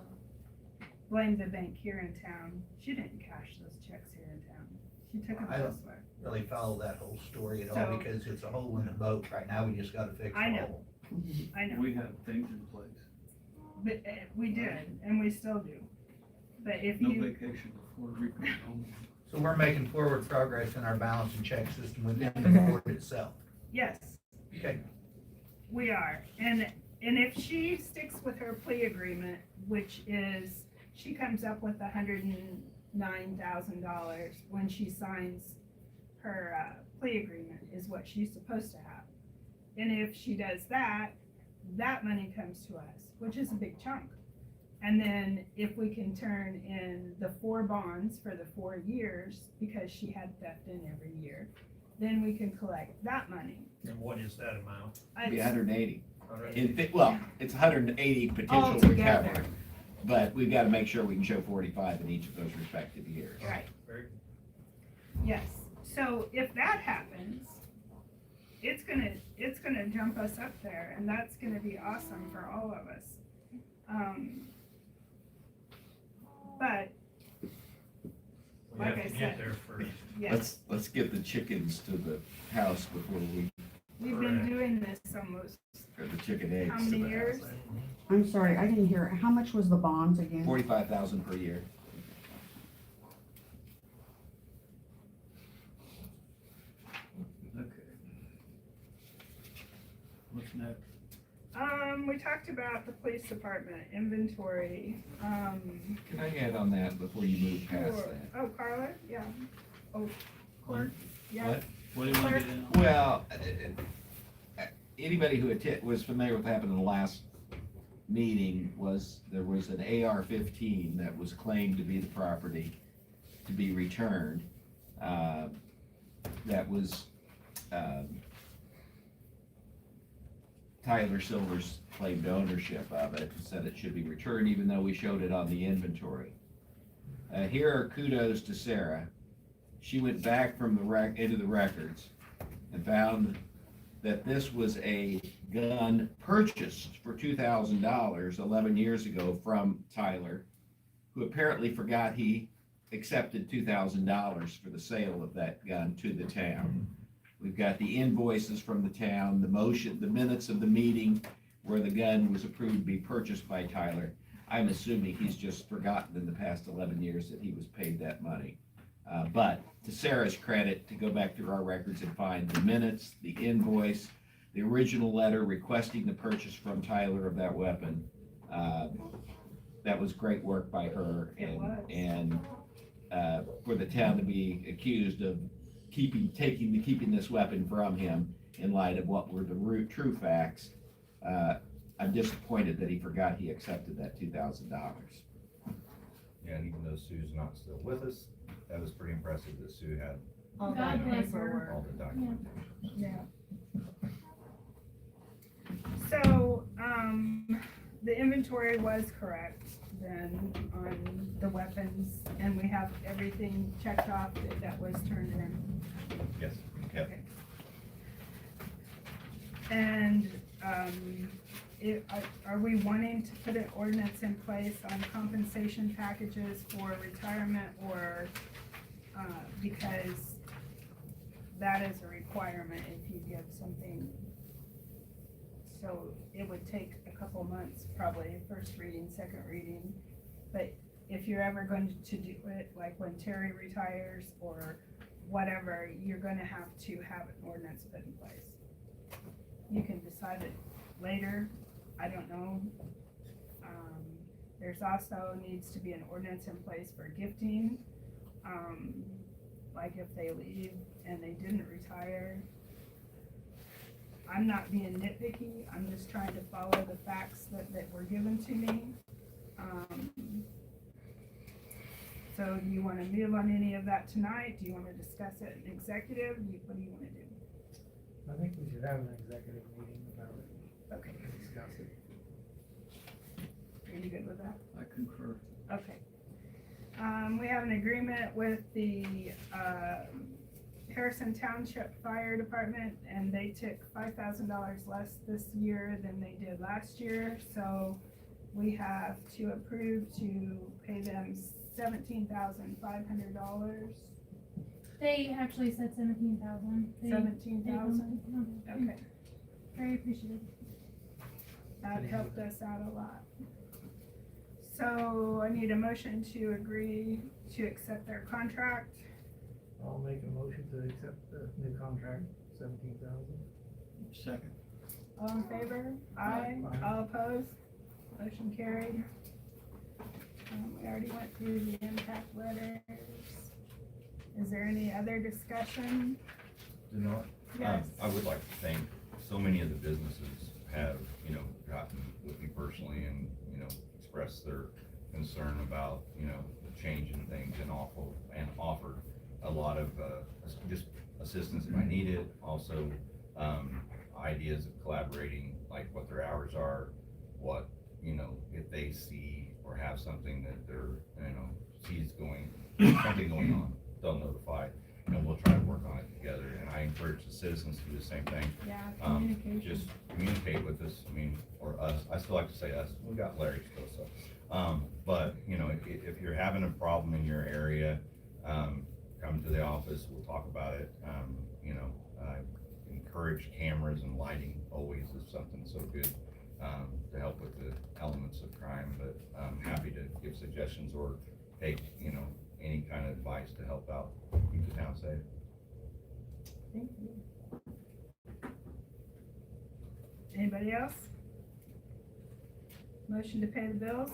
blame the bank here in town. She didn't cash those checks here in town. She took them I don't- elsewhere. Really follow that whole story at all So- because it's a hole in the boat right now. We just gotta fix the I know. hole. I know, We have things in place. but we did, and we still do. But if No you, vacation before Rico home. So we're making forward progress in our balance and check system within the board itself. yes, Okay, we are. And if she sticks with her plea agreement, which is, she comes up with $109,000 when she signs her plea agreement is what she's supposed to have. And if she does that, that money comes to us, which is a big chunk. And then if we can turn in the 4 bonds for the 4 years, because she had theft in every year, then we can collect that money. And what is that amount? It'd be It's 180. Alright. Well, it's 180 potential Altogether. recovery, but we've gotta make sure we can show 45 in each of those respective years. Right. Very- Yes, so if that happens, it's gonna jump us up there, and that's gonna be awesome for all of us. But, We Like have I to said. get there first. yes, Let's get the chickens to the house before we, we've been doing this almost, or the chicken eggs how to many the years? house. I'm sorry, I didn't hear, how much was the bonds again? 45,000 per year. Okay. What's next? We talked about the police department inventory, Can I add on that before you move past sure. that? Oh, Carla, yeah, oh, clerk, yeah. What? What do you want to get in on? Well, anybody who was familiar with what happened in the last meeting was, there was an AR-15 that was claimed to be the property to be returned. That was, Tyler Silver's claimed ownership of it, said it should be returned even though we showed it on the inventory. Here are kudos to Sarah. She went back from the into the records and found that this was a gun purchased for $2,000 11 years ago from Tyler, who apparently forgot he accepted $2,000 for the sale of that gun to the town. We've got the invoices from the town, the minutes of the meeting where the gun was approved to be purchased by Tyler. I'm assuming he's just forgotten in the past 11 years that he was paid that money. But to Sarah's credit, to go back through our records and find the minutes, the invoice, the original letter requesting the purchase from Tyler of that weapon, that was great work by her. It was. And for the town to be accused of keeping this weapon from him in light of what were the true facts, I'm disappointed that he forgot he accepted that $2,000. Yeah, and even though Sue's not still with us, that was pretty impressive that Sue had All God that bless paperwork. her. all the documentation. Yeah. So, the inventory was correct then on the weapons, and we have everything checked off that was turned in. Yes, yep. Okay. And, are we wanting to put an ordinance in place on compensation packages for retirement, or, because that is a requirement if you give something. So it would take a couple months, probably, first reading, second reading. But if you're ever going to do it, like when Terry retires or whatever, you're gonna have to have an ordinance put in place. You can decide it later, I don't know. There's also needs to be an ordinance in place for gifting. like if they leave and they didn't retire. I'm not being nitpicky, I'm just trying to follow the facts that were given to me. So do you wanna move on any of that tonight? Do you wanna discuss it in executive? What do you wanna do? I think we should have an executive meeting about it, Okay, discuss it. are you good with that? I concur. Okay. We have an agreement with the, Harrison Township Fire Department, and they took $5,000 less this year than they did last year, so we have to approve to pay them $17,500. They actually said 17,000. 17,000? Okay, Very appreciative. that helped us out a lot. So I need a motion to agree to accept their contract. I'll make a motion to accept the new contract, 17,000. Second. All in favor? Aye. All opposed? Motion carried. We already went through the impact letters. Is there any other discussion? You know, Yes. I would like to thank, so many of the businesses have, you know, gotten with me personally and, you know, expressed their concern about, you know, the change in things and offered a lot of, just assistance if I need it. Also, ideas of collaborating, like what their hours are, what, you know, if they see or have something that they're, you know, sees something going on, they'll notify, and we'll try to work on it together. And I encourage the citizens to do the same thing. Yeah, communication. Just communicate with us, I mean, or us, I still like to say us, we got Larry still, so. But, you know, if you're having a problem in your area, come to the office, we'll talk about it. You know, encourage cameras and lighting always is something so good, to help with the elements of crime, but I'm happy to give suggestions or take, you know, any kind of advice to help out, keep the town safe. Thank you. Anybody else? Motion to pay the bills?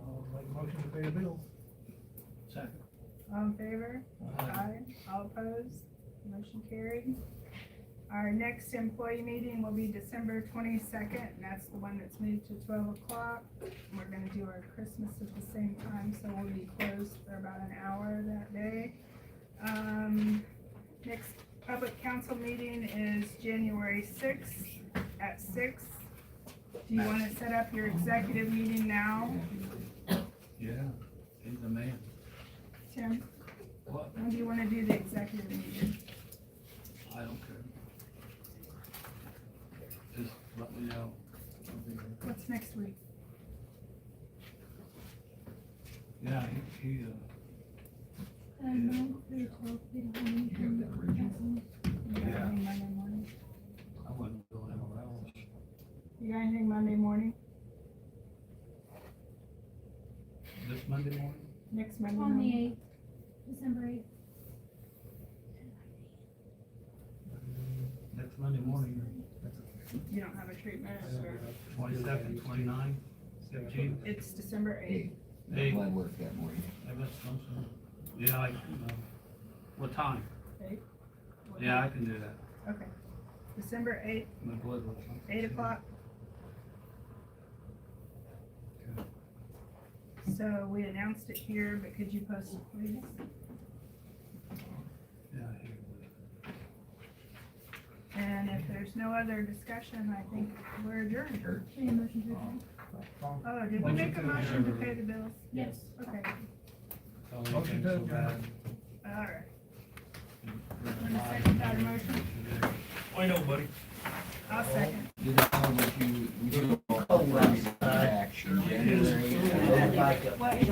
I'll make a motion to pay the bills. Second. All in favor? Aye. All opposed? Motion carried. Our next employee meeting will be December 22nd, and that's the one that's moved to 12 o'clock. We're gonna do our Christmas at the same time, so we'll be closed for about an hour that day. Next public council meeting is January 6th at 6. Do you wanna set up your executive meeting now, Yeah, he's a man. Tim? What? When do you wanna do the executive meeting? I don't care. Just let me know. What's next week? Yeah, he, 9 through 12, we don't have anything. You got Yeah. anything Monday morning? I wouldn't go anywhere else. You got anything Monday morning? This Monday morning? Next Monday On the morning? 8th, December 8th. Next Monday morning, You don't have a treatment or? 22nd, 29th, 15th? It's December 8th. Eight. Blood work that morning. I guess so. Yeah, what time? 8? What Yeah, I time? can do that. Okay. December 8th, My blood work. 8 o'clock. So we announced it here, but could you post it, please? Yeah, here. And if there's no other discussion, I think we're adjourned. Any motion to adjourn? Oh, did we make a motion to pay the bills? Yes. Okay, Motion to adjourn. all right. Want to second that motion? I know, buddy. I'll second. You know what you, we do all affirmative action, January. What?